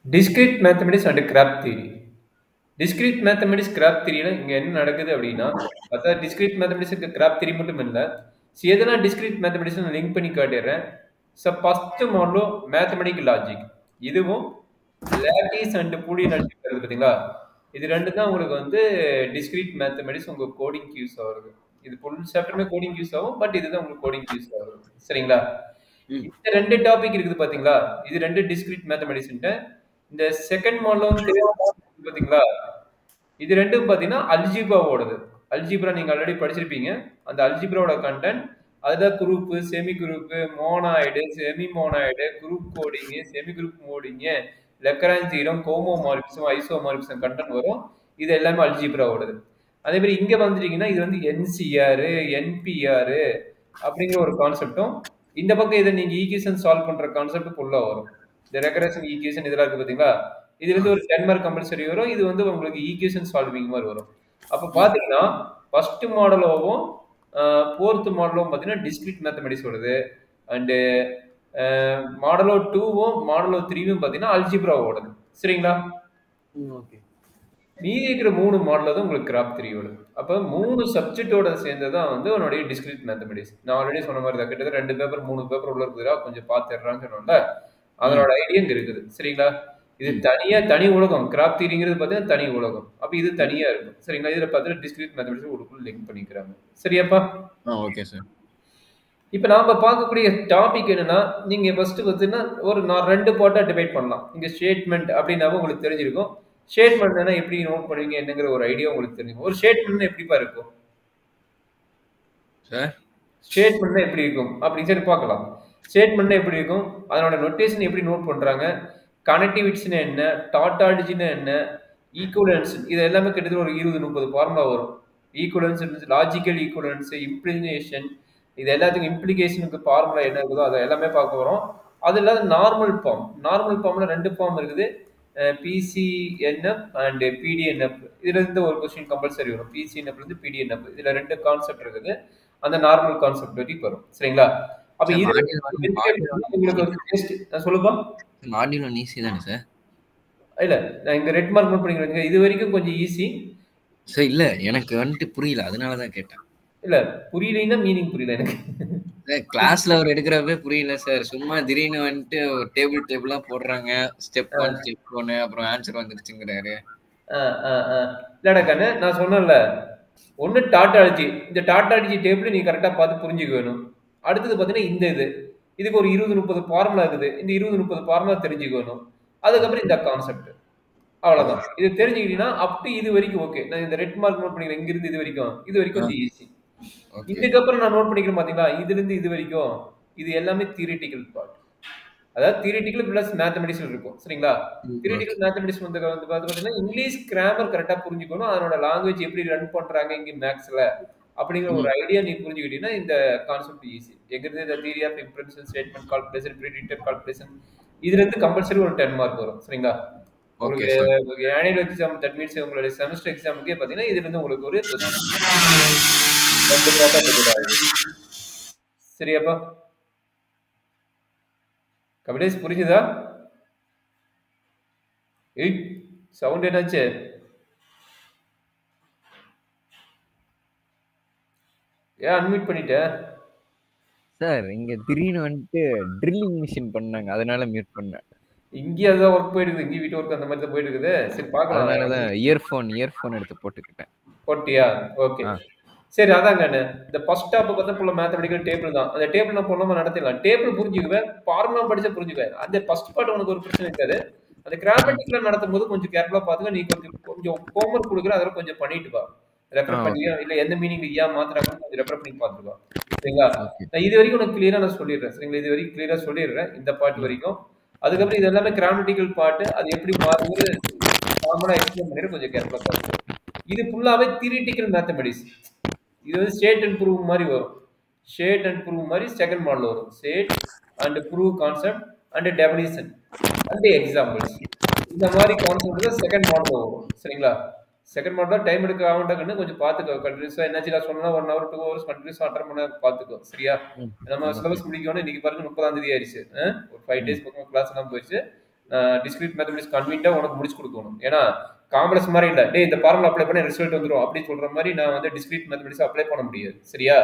Discrete mathematics and graph theory. Discrete mathematics graph தியரியில இங்க என்ன நடக்குது அப்படின்னா, அதாவது டிஸ்கிரீட் மேத்தமெட்டிக்ஸ் கிராப் தியரி மட்டும் இல்ல. எதெல்லாம் டிஸ்கிரீட் மேத்தமெட்டிக்ஸ் நான் லிங்க் பண்ணி காட்டிடுறேன். ஃபர்ஸ்ட் மாடலோ மேத்தமெட்டிக்கல் லாஜிக். இதுவும் லேட்டிஸ் அண்ட் பூலியன் அல்ஜிப்ரா இருக்கு பாத்தீங்களா? இது ரெண்டு தான் உங்களுக்கு வந்து டிஸ்கிரீட் மேத்தமெட்டிக்ஸ் உங்க கோடிங் யூஸ் ஆகுது. இது ஃபுல் சாப்டருமே கோடிங் யூஸ் ஆகும். பட் இதுதான் உங்களுக்கு கோடிங் யூஸ் ஆகுது. சரிங்களா? ம். இந்த ரெண்டு டாபிக் இருக்குது பாத்தீங்களா? இது ரெண்டு டிஸ்கிரீட் மேத்தமெட்டிக்ஸ். இந்த செகண்ட் மாடலும் பாத்தீங்களா? இது ரெண்டும் பாத்தீங்கன்னா அல்ஜிப்ராவோடது. அல்ஜிப்ரா நீங்க ஆல்ரெடி படிச்சிருப்பீங்க. அந்த அல்ஜிப்ராவோட கண்டென்ட் அதுதான் group, semi group, monoid, semi monoid, group coding, semi group coding, Lagrange theorem, homomorphism, isomorphism content வரும். இது எல்லாமே அல்ஜிப்ராவோடது. அதே மாதிரி இங்க வந்துட்டீங்கன்னா இது வந்து என்சிஆர், என்பிஆர் அப்படிங்கிற ஒரு கான்செப்டும், இந்த பக்கம் இதை நீங்க ஈக்குவேஷன் சால்வ் பண்ற கான்செப்ட் ஃபுல்லா வரும். இந்த ரெகரேஷன் ஈக்குவேஷன் இதெல்லாம் இருக்கு பாத்தீங்களா? இது வந்து ஒரு 10 மார்க் கம்பல்சரி வரும். இது வந்து உங்களுக்கு ஈக்குவேஷன் சால்விங் மாதிரி வரும். அப்ப பாத்தீங்கன்னா ஃபர்ஸ்ட் மாடலோவும் ஃபோர்த் மாடலும் பாத்தீங்கன்னா டிஸ்கிரீட் மேத்தமெட்டிக்ஸ் வருது. அண்டு மாடலோ 2வும் மாடலோ 3வும் பாத்தீங்கன்னா அல்ஜிப்ரா ஓடுது. சரிங்களா? ஓகே. மீதி இருக்கிற 3 மாடல் தான் உங்களுக்கு கிராப் 3 வருது. அப்ப 3 சப்ஜெக்டோட சேர்ந்ததான் வந்து உன்னுடைய டிஸ்கிரீட் மேத்தமெட்டிக்ஸ். நான் ஆல்ரெடி சொன்ன மாதிரி தான் கிட்டத்தட்ட 2 பேப்பர் 3 பேப்பர் உள்ள இருக்குதுடா, கொஞ்சம் பார்த்துடுறான்னு சொன்னோம்ல. அதனோட ஐடியா இங்க இருக்குது. சரிங்களா? இது தனியா தனி உலகம். கிராப் தியரிங்கிறது பார்த்தீங்கன்னா தனி உலகம். அப்ப இது தனியா இருக்கும். சரிங்களா? இதுல பார்த்தீங்கன்னா டிஸ்கிரீட் மேத்தமெட்டிக்ஸ் ஒரு லிங்க் பண்ணிக்கிறாங்க. சரியாப்பா? Okay sir. இப்ப நாம பார்க்கக்கூடிய டாபிக் என்னன்னா, நீங்க ஃபர்ஸ்ட் பார்த்தீங்கன்னா நான் 2 பார்ட்டா டிவைட் பண்ணலாம். இங்க ஸ்டேட்மெண்ட் அப்படின்னாவே உங்களுக்கு தெரிஞ்சிருக்கும். ஸ்டேட்மெண்ட்னா எப்படி நோட் பண்ணுவீங்க என்னங்கிற ஒரு ஐடியா உங்களுக்கு தெரிஞ்சிருக்கும். ஒரு ஸ்டேட்மெண்ட் எப்படிப்பா இருக்கும்? சார் ஸ்டேட்மெண்ட்னா எப்படி இருக்கும் அப்படின்னு சரி பார்க்கலாம். ஸ்டேட்மெண்ட்னா எப்படி இருக்கும், அதனோட நோட்டேஷன் எப்படி நோட் பண்றாங்க, கனெக்டிவிட்டிஸ்னா என்ன, டாட்டாலஜினா என்ன, ஈக்குவலன்ஸ் இது எல்லாமே கிட்டத்தட்ட ஒரு 20-30 ஃபார்முலா வரும். ஈக்குவலன்ஸ், லாஜிக்கல் ஈக்குவலன்ஸ், இம்ப்ளிகேஷன், இது எல்லாத்துக்கும் இம்ப்ளிகேஷனுக்கு ஃபார்முலா என்ன இருக்குதோ அதை எல்லாமே பார்க்க வரோம். அது இல்லாத நார்மல் ஃபார்ம். நார்மல் ஃபார்ம்ல 2 ஃபார்ம் இருக்குது. பிசிஎன்எஃப் அண்ட் பிடிஎன்எஃப். இதுல இருந்து ஒரு கொஸ்டின் கம்பல்சரி வரும். பிசிஎன்எஃப் இருந்து பிடிஎன்எஃப். இதுல 2 கான்செப்ட் இருக்குது. அந்த நார்மல் கான்செப்ட் வரைக்கும் வரும். சரிங்களா? அப்ப சார் இது உங்களுக்கு ஒரு சொல்லுப்பா. மாடியூல் 1 ஈஸி தானே சார்? இல்ல, நான் இங்க ரெட் மார்க் நோட் பண்ணிக்கிறேன். இது வரைக்கும் கொஞ்சம் ஈஸி. சார் இல்ல, எனக்கு வந்துட்டு புரியல, அதனால தான் கேட்டேன். இல்ல, புரியலைன்னா மீனிங் புரியல எனக்கு. சார் கிளாஸ்ல அவர் எடுக்கிறப்பவே புரியல சார். சும்மா திடீர்னு வந்துட்டு டேபிள் டேபிளா போடுறாங்க. ஸ்டெப் 1 ஸ்டெப் 1 அப்புறம் ஆன்சர் வந்துருச்சுங்கிறாரு. இல்லடா கண்ணு, நான் சொன்னேன்ல, ஒன்னு டாட்டாலஜி. இந்த டாட்டாலஜி டேபிள் நீ கரெக்டா பார்த்து புரிஞ்சுக்க வேணும். அடுத்தது பாத்தீங்கன்னா இதுக்கு ஒரு 20-30 ஃபார்முலா இருக்குது. இந்த 20-30 ஃபார்முலா தெரிஞ்சுக்கணும். அதுக்கப்புறம் இந்த கான்செப்ட். அவ்வளவுதான். இது தெரிஞ்சுக்கிட்டீங்கன்னா அப் டு இது வரைக்கும் ஓகே. நான் இந்த ரெட் மார்க் நோட் பண்ணிக்கிறேன். இங்க இருந்து இது வரைக்கும் கொஞ்சம் ஈஸி. ஓகே. இதுக்கப்புறம் நான் நோட் பண்ணிக்கிறேன் பாத்தீங்களா, இதுல இருந்து இது வரைக்கும் இது எல்லாமே தியரிட்டிக்கல் பார்ட். அதாவது தியரிட்டிக்கல் பிளஸ் மேத்தமெட்டிக்ஸ் இருக்கும். சரிங்களா? ஓகே. தியரிட்டிக்கல் மேத்தமெட்டிக்ஸ் வந்து பாத்தீங்கன்னா இங்கிலீஷ் கிராமர் கரெக்டா புரிஞ்சுக்கணும். அதனோட லாங்குவேஜ் எப்படி ரன் பண்றாங்க இங்க மேக்ஸ்ல அப்படிங்கிற ஒரு ஐடியா நீ புரிஞ்சுக்கிட்டீங்கன்னா இந்த கான்செப்ட் ஈஸி. எங்கிறது இந்த theory of inference, statement calculation, predicted calculation, இதுல இருந்து கம்பல்சரி ஒரு 10 மார்க் வரும். சரிங்களா? ஓகே உங்களுக்கு sir. Annual exam, that means உங்களுடைய செமஸ்டர் எக்ஸாமுக்கே பாத்தீங்கன்னா இதுல இருந்து உங்களுக்கு ஒரு 2 பார்ட்டா டிவைட் ஆகுது. சரியாப்பா? கபிலேஷ் புரிஞ்சுதா? ஏய், சவுண்ட் என்னாச்சு? ஏன் அன்மியூட் பண்ணிட்ட? சார் இங்க திடீர்னு வந்துட்டு ட்ரில்லிங் மிஷின் பண்ணாங்க, அதனால மியூட் பண்ணேன். இங்கேயும் அதுதான் ஒர்க் போயிட்டு இருக்குது. இங்கேயும் வீட்டு ஒர்க் அந்த மாதிரி தான் போயிட்டு இருக்குது. சரி பார்க்கலாம். அதனாலதான் இயர்போன் எடுத்து போட்டுக்கிட்டேன். போட்டியா? ஓகே. ஆ சரி, அதாங்க இந்த ஃபர்ஸ்ட் டாப் பார்த்தா ஃபுல்லா மேத்தமெட்டிக்கல் டேபிள் தான். அந்த டேபிள் நான் போனோமா நடத்திடலாம். டேபிள் புரிஞ்சுக்குவேன், ஃபார்முலா படிச்சா புரிஞ்சுக்குவேன். அந்த ஃபர்ஸ்ட் பார்ட் உனக்கு ஒரு பிரச்சனை இருக்காது. அந்த கிராமட்டிக்ல நடத்தும் போது கொஞ்சம் கேர்ஃபுல்லா பாத்துக்க. நீ கொஞ்சம் ஹோம்ஒர்க் கொடுக்குற, அதெல்லாம் கொஞ்சம் பண்ணிட்டு வா. ரெஃபர் பண்ணியா, இல்ல எந்த மீனிங் ஏன் மாத்துறாங்கன்னு கொஞ்சம் ரெஃபர் பண்ணி பாத்துக்கோ. சரிங்களா? ஓகே. நான் இது வரைக்கும் உனக்கு கிளியரா நான் சொல்லிடுறேன். சரிங்களா? இது வரைக்கும் கிளியரா சொல்லிடுறேன் இந்த பார்ட் வரைக்கும். அதுக்கப்புறம் இது எல்லாமே கிராமட்டிக்கல் பார்ட். அது எப்படி மாறுது காமனா எக்ஸ்பிளைன் பண்ணிட்டு கொஞ்சம் கேர்ஃபுல்லா பாத்துக்கோ. இது ஃபுல்லாவே தியரிட்டிக்கல் மேத்தமெட்டிக்ஸ். இது வந்து ஸ்டேட் அண்ட் ப்ரூவ் மாதிரி வரும். ஸ்டேட் அண்ட் ப்ரூவ் மாதிரி செகண்ட் மாடல் வரும். State and prove concept and definition and examples. இந்த மாதிரி கான்செப்ட் தான் செகண்ட் மாடல் வரும். சரிங்களா? செகண்ட் மாடல் டைம் எடுக்க ஆகண்டாங்கன்னு கொஞ்சம் பார்த்துக்கோ. கண்டினியூஸா என்னாச்சு நான் சொன்னா 1 hour 2 hours கண்டினியூஸா அட்டன் பண்ண பார்த்துக்கோ. சரியா? நம்ம சிலபஸ் முடிக்கணும். இன்னைக்கு பாருங்க 30ஆம் தேதி ஆயிடுச்சு. ஒரு 5 days பக்கம் கிளாஸ் எல்லாம் போயிடுச்சு. டிஸ்கிரீட் மேத்தமெட்டிக்ஸ் கன்வீனியன்ட்டா உனக்கு முடிச்சு கொடுக்கணும். ஏன்னா காம்ப்ளெக்ஸ் மாதிரி இல்லை, டே இந்த ஃபார்முலா அப்ளை பண்ண ரிசல்ட் வந்துடும் அப்படின்னு சொல்ற மாதிரி நான் வந்து டிஸ்கிரீட் மேத்தமெட்டிக்ஸ் அப்ளை பண்ண முடியாது. சரியா?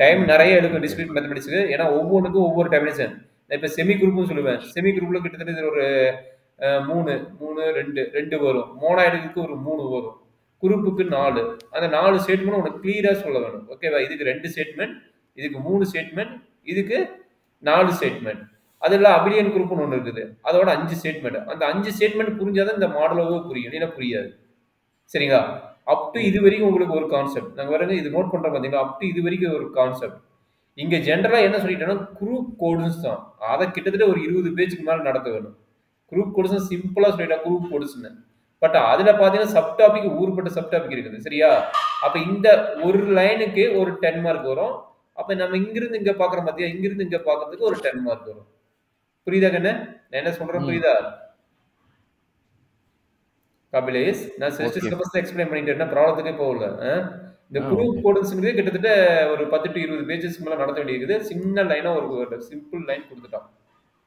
டைம் நிறைய எடுக்கும் டிஸ்கிரீட் மேத்தமெட்டிக்ஸ்க்கு. ஏன்னா ஒவ்வொன்றுக்கும் ஒவ்வொரு டைமென்ஷன். நான் இப்போ செமி குரூப்னு சொல்லுவேன். செமி குரூப்ல கிட்டத்தட்ட இது ஒரு 3 3 2 2 வரும். மோனாய்டுக்கு ஒரு 3 வரும். குரூப்புக்கு 4. அந்த 4 ஸ்டேட்மெண்ட் உனக்கு கிளியரா சொல்ல வேணும். ஓகேவா? இதுக்கு 2 ஸ்டேட்மெண்ட், இதுக்கு 3 ஸ்டேட்மெண்ட், இதுக்கு 4 ஸ்டேட்மெண்ட். அதெல்லாம் அபிலியன் குரூப்னு ஒன்று இருக்குது, அதோட 5 ஸ்டேட்மெண்ட். அந்த 5 ஸ்டேட்மெண்ட் புரிஞ்சாதான் இந்த மாடலோவே புரியும், இல்லைன்னா புரியாது. சரிங்களா? அப் டு இது வரைக்கும் உங்களுக்கு ஒரு கான்செப்ட் நாங்கள் வரங்க இது நோட் பண்றோம் பார்த்தீங்களா? அப் டு இது வரைக்கும் ஒரு கான்செப்ட். இங்க ஜென்ரலா என்ன சொல்லிட்டேன்னா குரூப் கோட்ஸ் தான். அதை கிட்டத்தட்ட ஒரு 20 பேஜுக்கு மேல நடத்த வேணும். குரூப் கோட்ஸ் சிம்பிளா சொல்லிட்டா குரூப் கோட்ஸ்னு. பட் அதுல பாத்தீங்கன்னா சப் டாபிக் ஊர்பட்ட சப் டாபிக் இருக்குது. சரியா? அப்ப இந்த ஒரு லைனுக்கு ஒரு 10 மார்க் வரும். அப்ப நம்ம இங்கிருந்து இங்க பாக்குறோம் பாத்தியா, இங்கிருந்து இங்க பாக்குறதுக்கு ஒரு 10 மார்க் வரும். புரியுதா கண்ணு? நான் என்ன சொல்றேன் புரியுதா? கபிலேஷ், நான் சிலபஸ் எக்ஸ்பிளைன் பண்ணிட்டேன்னா ப்ராப்ளத்துக்கே போகல. இந்த குரூப் கோட்ஸ்ங்கிறது கிட்டத்தட்ட ஒரு 10 to 20 பேஜஸ் மேல நடத்த வேண்டியிருக்குது. சின்ன லைனா ஒரு சிம்பிள் லைன் கொடுத்துட்டான்.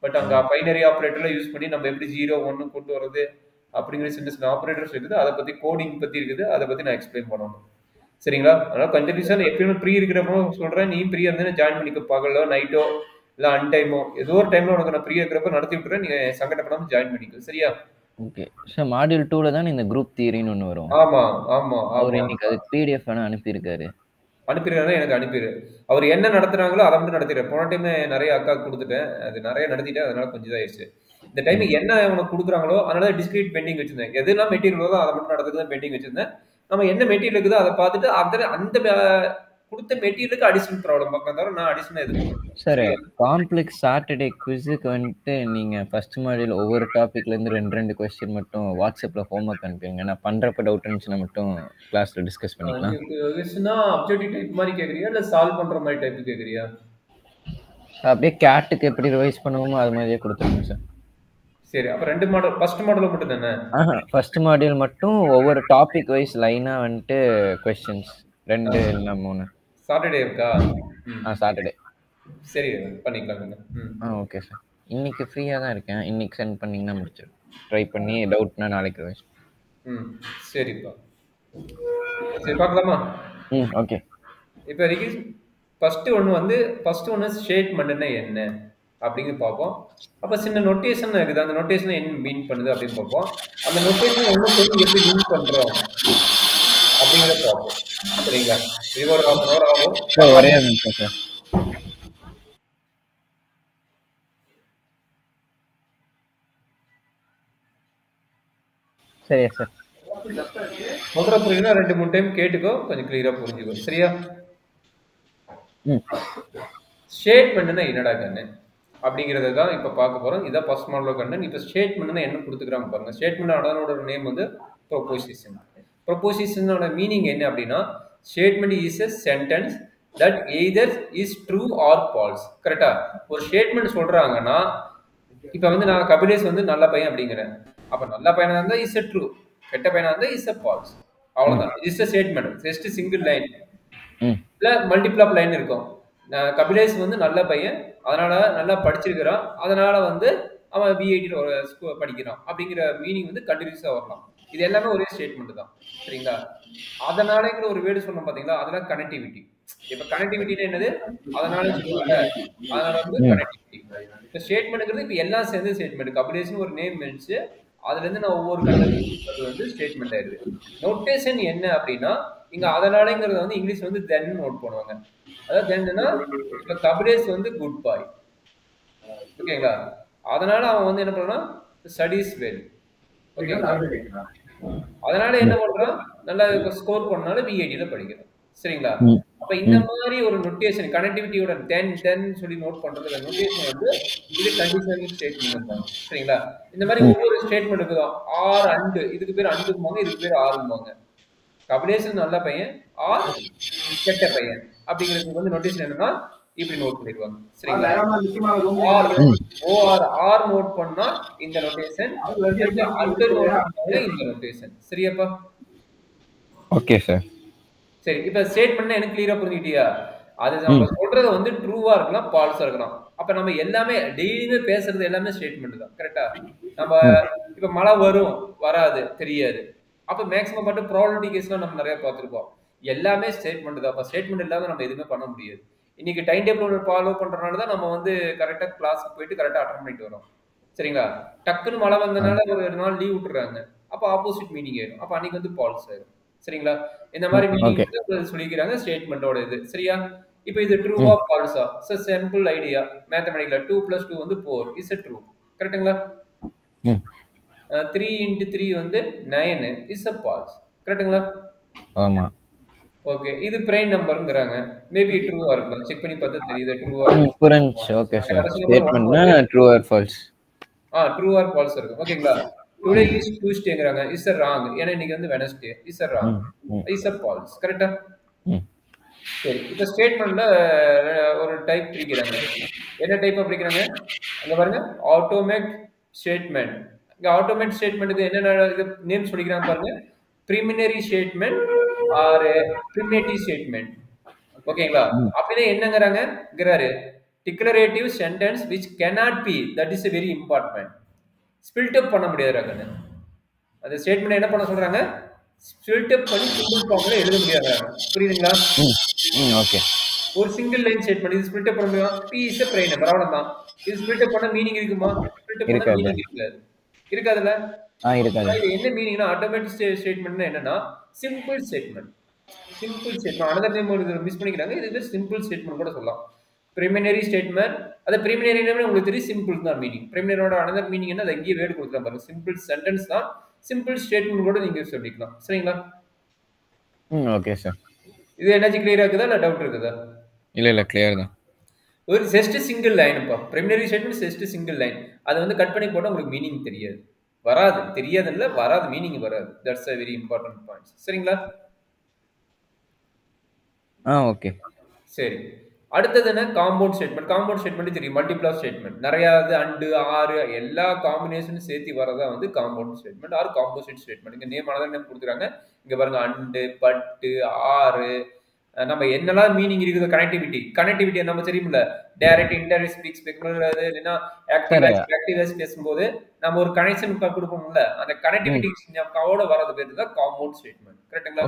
பட் அங்க பைனரி ஆப்ரேட்டர்ல யூஸ் பண்ணி நம்ம எப்படி 0 1 கொண்டு வரது அப்படிங்கிற சின்ன சின்ன ஆப்ரேட்டர்ஸ் இருக்குது. அதை பத்தி கோடிங் பத்தி இருக்குது, அதை பத்தி நான் எக்ஸ்பிளைன் பண்ணணும். சரிங்களா? அதனால கண்டினியூஸா எப்பயுமே ஃப்ரீ இருக்கிறப்போ சொல்றேன், நீ ஃப்ரீயா இருந்தா ஜாயின் பண்ணிக்க. பகலோ நைட்டோ இல்ல அன்டைமோ ஏதோ ஒரு டைம்ல உனக்கு நான் ஃப்ரீயா இருக்கிறப்ப நடத்தி விட்டுறேன், நீங்க சங்கடப்படாம ஜாயின் பண்ணிக்க. சரியா? Okay sir. மாடியூல் 2ல தான் இந்த குரூப் தியரின்னு ஒன்று வரும். ஆமா ஆமா. அவர் இன்னைக்கு அது பிடிஎஃப் வேணா அனுப்பியிருக்காரு. அனுப்பிடுறாரு, எனக்கு அனுப்பிடு. அவர் என்ன நடத்துறாங்களோ அதை மட்டும் நடத்திடுறேன். போன டைம் நிறைய அக்கா கொடுத்துட்டேன், அது நிறைய நடத்திட்டேன், அதனால கொஞ்சம் இதாயிடுச்சு. இந்த டைம் என்ன உனக்கு கொடுக்குறாங்களோ அதனால டிஸ்கிரீட் பெண்டிங் வச்சிருந்தேன். எதுனா மெட்டீரியலோ அதை மட்டும் நடத்துக்கு தான் பெண்டிங் வச்சிருந்தேன். நம்ம என்ன மெட்டீரியல் இருக்குதோ அதை பார்த்துட்டு அந்த கொடுத்த மெட்டீரியலுக்கு அடிஷனல் ப்ராப்ளம் பார்க்கலாம், தவிர நான் அடிஷனல் எதுவும் சார். காம்ப்ளெக்ஸ் சாட்டர்டே குவிஸுக்கு வந்துட்டு நீங்க ஃபர்ஸ்ட் மாடியில் ஒவ்வொரு டாபிக்ல இருந்து 2 கொஸ்டின் மட்டும் வாட்ஸ்அப்ல ஹோம்ஒர்க் அனுப்பிடுங்க. நான் பண்றப்ப டவுட் இருந்துச்சுன்னா மட்டும் கிளாஸ்ல டிஸ்கஸ் பண்ணிக்கலாம். அப்ஜெக்டிவ் டைப் மாதிரி கேக்குறியா இல்ல சால்வ் பண்ற மாதிரி டைப் கேக்குறியா? அப்படியே கேட்டுக்கு எப்படி ரிவைஸ் பண்ணுவோமோ அது மாதிரியே கொடுத்துருங்க சார். சரி, அப்ப 2 மாடல், ஃபர்ஸ்ட் மாடல் மட்டும் தானே? ஃபர்ஸ்ட் மாடியூல் மட்டும் ஒவ்வொரு டாபிக் வைஸ் லைனா வந்துட்டு क्वेश्चंस 2 இல்ல 3. சாட்டர்டே இருக்கா? சாட்டர்டே. சரி, பண்ணிக்கலாம். Okay sir. இன்னைக்கு ஃப்ரீயா தான் இருக்கேன். இன்னைக்கு சென்ட் பண்ணீங்கன்னா முடிச்சிடும். ட்ரை பண்ணி டவுட்னா நாளைக்கு ரிவைஸ். சரிப்பா. சரி, பார்க்கலாமா? ஓகே. இப்போ வரைக்கும் ஃபர்ஸ்ட் ஒன்று ஸ்டேட்மெண்ட்னா என்ன அப்படிங்கிறது பார்ப்போம். அப்போ சின்ன நோட்டேஷன் இருக்குது, அந்த நோட்டேஷன் என்ன மீன் பண்ணுது அப்படின்னு பார்ப்போம். அந்த நோட்டேஷன் எப்படி மீன் பண்ணுறோம் அப்படிங்கிறத பார்ப்போம். சரிங்களா? இது ஒரு 1/2 hour ஆகும். ஒரே நிமிஷம் சார். சரியா சார்? முதல்ல புரியுதுன்னா 2-3 டைம் கேட்டுக்கோ, கொஞ்சம் கிளியரா புரிஞ்சுக்கோ. சரியா? ஸ்டேட்மெண்ட்னா என்னடா கண்ணு அப்படிங்கிறத தான் இப்போ பார்க்க போகிறோம். இதான் ஃபர்ஸ்ட் மாடல் கண்ணன். இப்போ ஸ்டேட்மெண்ட்னா என்ன கொடுத்துக்கிறாங்க பாருங்க. ஸ்டேட்மெண்ட் அதனோட நேம் வந்து ப்ரொபோசிஷன். ப்ரொபோசிஷனோட மீனிங் என்ன அப்படின்னா, statement is a sentence that either is true or falls. கரெக்டா? ஒரு ஸ்டேட்மெண்ட் சொல்றாங்கன்னா, இப்போ வந்து நான் கபிலேஷ் வந்து நல்ல பையன் அப்படிங்கிறேன். அப்ப நல்ல பையனா இருந்தா இஸ் எ ட்ரூ, கெட்ட பையனா இருந்தா இஸ் எ ஃபால்ஸ். அவ்வளவுதான். Is a statement. Just single line இல்ல மல்டிபிள் ஆஃப் லைன் இருக்கும். கபிலேஷ் வந்து நல்ல பையன், அதனால நல்லா படிச்சிருக்கிறான், அதனால வந்து அவன் பிஐடியில் ஒரு படிக்கிறான் அப்படிங்கிற மீனிங் வந்து கண்டினியூஸா வரலாம். இது எல்லாமே ஒரே ஸ்டேட்மெண்ட் தான். சரிங்களா? அதனாலங்கிற ஒரு வேர்டு சொன்னோம் பாத்தீங்களா, அதெல்லாம் கனெக்டிவிட்டி. இப்ப கனெக்டிவிட்டினா என்னது? அதனால சொல்லுவாங்க, அதனால வந்து கனெக்டிவிட்டி. இப்ப ஸ்டேட்மெண்ட்ங்கிறது இப்ப எல்லாம் சேர்ந்து ஸ்டேட்மெண்ட். கபிலேஷ்னு ஒரு நேம் இருந்துச்சு, அதுல இருந்து நான் ஒவ்வொரு கண்டென்ட் வந்து ஸ்டேட்மெண்ட் ஆயிருது. நோட்டேஷன் என்ன அப்படின்னா, இங்க அதனாலங்கிறது வந்து இங்கிலீஷ் வந்து தென் நோட் பண்ணுவாங்க. அதாவது தென்னா இப்ப கபிலேஷ் வந்து குட் பாய், ஓகேங்களா? அதனால அவன் வந்து என்ன பண்றான், ஸ்டடீஸ் வெல், ஓகேங்களா? அதனால என்ன பண்றான், நல்லா ஸ்கோர் பண்ணனால பிஐடியில படிக்கிறான். சரிங்களா? அப்ப இந்த மாதிரி ஒரு நோட்டேஷன் கனெக்டிவிட்டியோட தென் சொல்லி நோட் பண்றது நோட்டேஷன் வந்து இது கண்டிஷனல் ஸ்டேட்மெண்ட் தான். சரிங்களா? இந்த மாதிரி ஒவ்வொரு ஸ்டேட்மெண்ட் இருக்குதான். ஆர் அண்ட், இதுக்கு பேர் அண்டுமாங்க, இதுக்கு பேர் ஆறுமாங்க. கபிலேஷன் நல்ல பையன், ஆர் கெட்ட பையன் அப்படிங்கிறதுக்கு வந்து நோட்டேஷன் என்னன்னா இப்படி நோட் பண்ணிடுவாங்க. சரிங்களா? ஆர் நோட் பண்ணா இந்த நோட்டேஷன், அண்டர் நோட் பண்ணா இந்த நோட்டேஷன். சரியாப்பா? Okay sir. சரி, இப்ப ஸ்டேட்மெண்ட் எனக்கு கிளியரா புரிஞ்சுக்கிட்டியா? அது நம்ம சொல்றது வந்து ட்ரூவா இருக்கலாம், ஃபால்ஸா இருக்கலாம். அப்ப நம்ம எல்லாமே டெய்லியுமே பேசுறது எல்லாமே ஸ்டேட்மெண்ட் தான். கரெக்டா? நம்ம இப்ப மழை வரும் வராது தெரியாது. அப்ப மேக்ஸிமம் மட்டும் ப்ராபபிலிட்டி கேஸ்லாம் நம்ம நிறைய பார்த்துருப்போம். எல்லாமே ஸ்டேட்மெண்ட் தான். அப்ப ஸ்டேட்மெண்ட் இல்லாம நம்ம எதுவுமே பண்ண முடியாது. இன்னைக்கு டைம் டேபிள் ஃபாலோ பண்றதுனால தான் நம்ம வந்து கரெக்டா கிளாஸ்க்கு போயிட்டு கரெக்டா அட்டன் பண்ணிட்டு வரோம். சரிங்களா? டக்குன்னு மழை வந்தனால ஒரு நாள் லீவ் விட்டுறாங்க. அப்ப ஆப்போசிட் மீனிங் ஆயிடும். அப்ப அன்னைக்கு வந்து ஃபால்ஸ் ஆயிடும். சரிங்களா? இந்த மாதிரி மீனிங் சொல்லிக்கிறாங்க ஸ்டேட்மெண்டோட இது. சரியா? இப்போ இது ட்ரூவா ஃபால்ஸா? சிம்பிள் ஐடியா மேத்தமெட்டிக்கலா 2 + 2 வந்து 4 இஸ் a ட்ரூ. கரெக்ட்டுங்களா? 3 × 3 வந்து 9 இஸ் a ஃபால்ஸ். கரெக்ட்டுங்களா? ஆமா. ஓகே, இது பிரைம் நம்பர்ங்கறாங்க. மேபி ட்ரூவா இருக்கலாம். செக் பண்ணி பார்த்தா தெரியுது ட்ரூவா. புரிஞ்சுச்சு. Okay sir. ஸ்டேட்மென்ட்னா true or false. True or false இருக்கும். ஓகேங்களா? டுடே இஸ் டியூஸ்டேங்கறாங்க. Is a wrong. ஏன்னா இன்னைக்கு வந்து Wednesday. Is a wrong. Is a false. கரெக்ட்டா? சரி, இப்போ ஸ்டேட்மெண்ட்ல ஒரு டைப் பிரிக்கிறாங்க. என்ன டைப்பா பிரிக்கிறாங்க? அங்க பாருங்க, ஆட்டோமேட் ஸ்டேட்மெண்ட். இங்க ஆட்டோமேட் ஸ்டேட்மெண்ட்டுக்கு என்னென்ன இது நேம் சொல்லிக்கிறாங்க பாருங்க. Preliminary statement or primitive statement. ஓகேங்களா? அப்படியே என்னங்கறாங்கங்கறாரு declarative sentence which cannot be, that is a very important. Split up பண்ண முடியாதுறாங்க. அந்த ஸ்டேட்மெண்ட் என்ன பண்ண சொல்றாங்க? ஸ்பில்ட் அப் பண்ணி சிங்கிள் ஃபார்ம்ல எழுத முடியாதுறாங்க. புரியுதுங்களா? ஓகே. ஒரு சிங்கிள் லைன் ஸ்டேட்மெண்ட் இது ஸ்பில்ட் அப் பண்ண முடியும். p is a prime number அவ்வளவுதான். இது ஸ்பில்ட் அப் பண்ண மீனிங் இருக்குமா? ஸ்பில்ட் அப் பண்ண மீனிங் இருக்காது. இருக்காதுல? இருக்காது. இது என்ன மீனிங்னா ஆட்டோமேட்டிக் ஸ்டேட்மெண்ட்னா என்னன்னா simple statement. Simple statement another name ஒரு மிஸ் பண்ணிக்கிறாங்க. இது சிம்பிள் ஸ்டேட்மெண்ட் கூட சொல்லலாம். Preliminary statement. அது பிரிமினரினா உங்களுக்கு தெரியும் சிம்பிள் தான் மீனிங். பிரிமினரியோட another மீனிங் என்ன? அது இங்கேயே வேர்ட் கொடுத்துறேன் பாருங்க. சிம்பிள் சென்டென்ஸ் தான். சிம்பிள் ஸ்டேட்மெண்ட் கூட நீங்க சொல்லிக்கலாம். சரிங்களா? Okay sir. இது எனர்ஜி கிளியரா இருக்குதா இல்ல டவுட் இருக்குதா? இல்ல கிளியர் தான். ஒரு ஜஸ்ட் சிங்கிள் லைன்ப்பா. Primary statement just single line. அது வந்து கட் பண்ணி போட்டா உங்களுக்கு மீனிங் தெரியாது. வராது. தெரியாது இல்ல, வராது, மீனிங் வராது. That's a very important point. சரிங்களா? ஓகே. சரி. அடுத்தது என்ன? Compound statement. காம்பவுண்ட் ஸ்டேட்மெண்ட் தெரியும். Multiple of statement. நிறைய அண்டு ஆறு எல்லா காம்பினேஷனும் சேர்த்து வரதா வந்து compound statement or composite statement. இங்க நேம் அனதர் நேம் கொடுக்குறாங்க. இங்க பாருங்க, அண்டு, பட்டு, ஆறு, நம்ம என்னெல்லாம் மீனிங் இருக்குது. கனெக்டிவிட்டி நம்ம தெரியுமில்ல. டைரக்ட், இன்டைரக்ட், ஸ்பீக், ஸ்பெகுலர், இல்லைன்னா ஆக்டிவ் பேசும்போது நம்ம ஒரு கனெக்ஷன் கொடுப்போம்ல, அந்த கனெக்டிவிட்டி கவோட வரது பேர் தான் காம்பவுண்ட் ஸ்டேட்மெண்ட். கரெக்ட்டுங்களா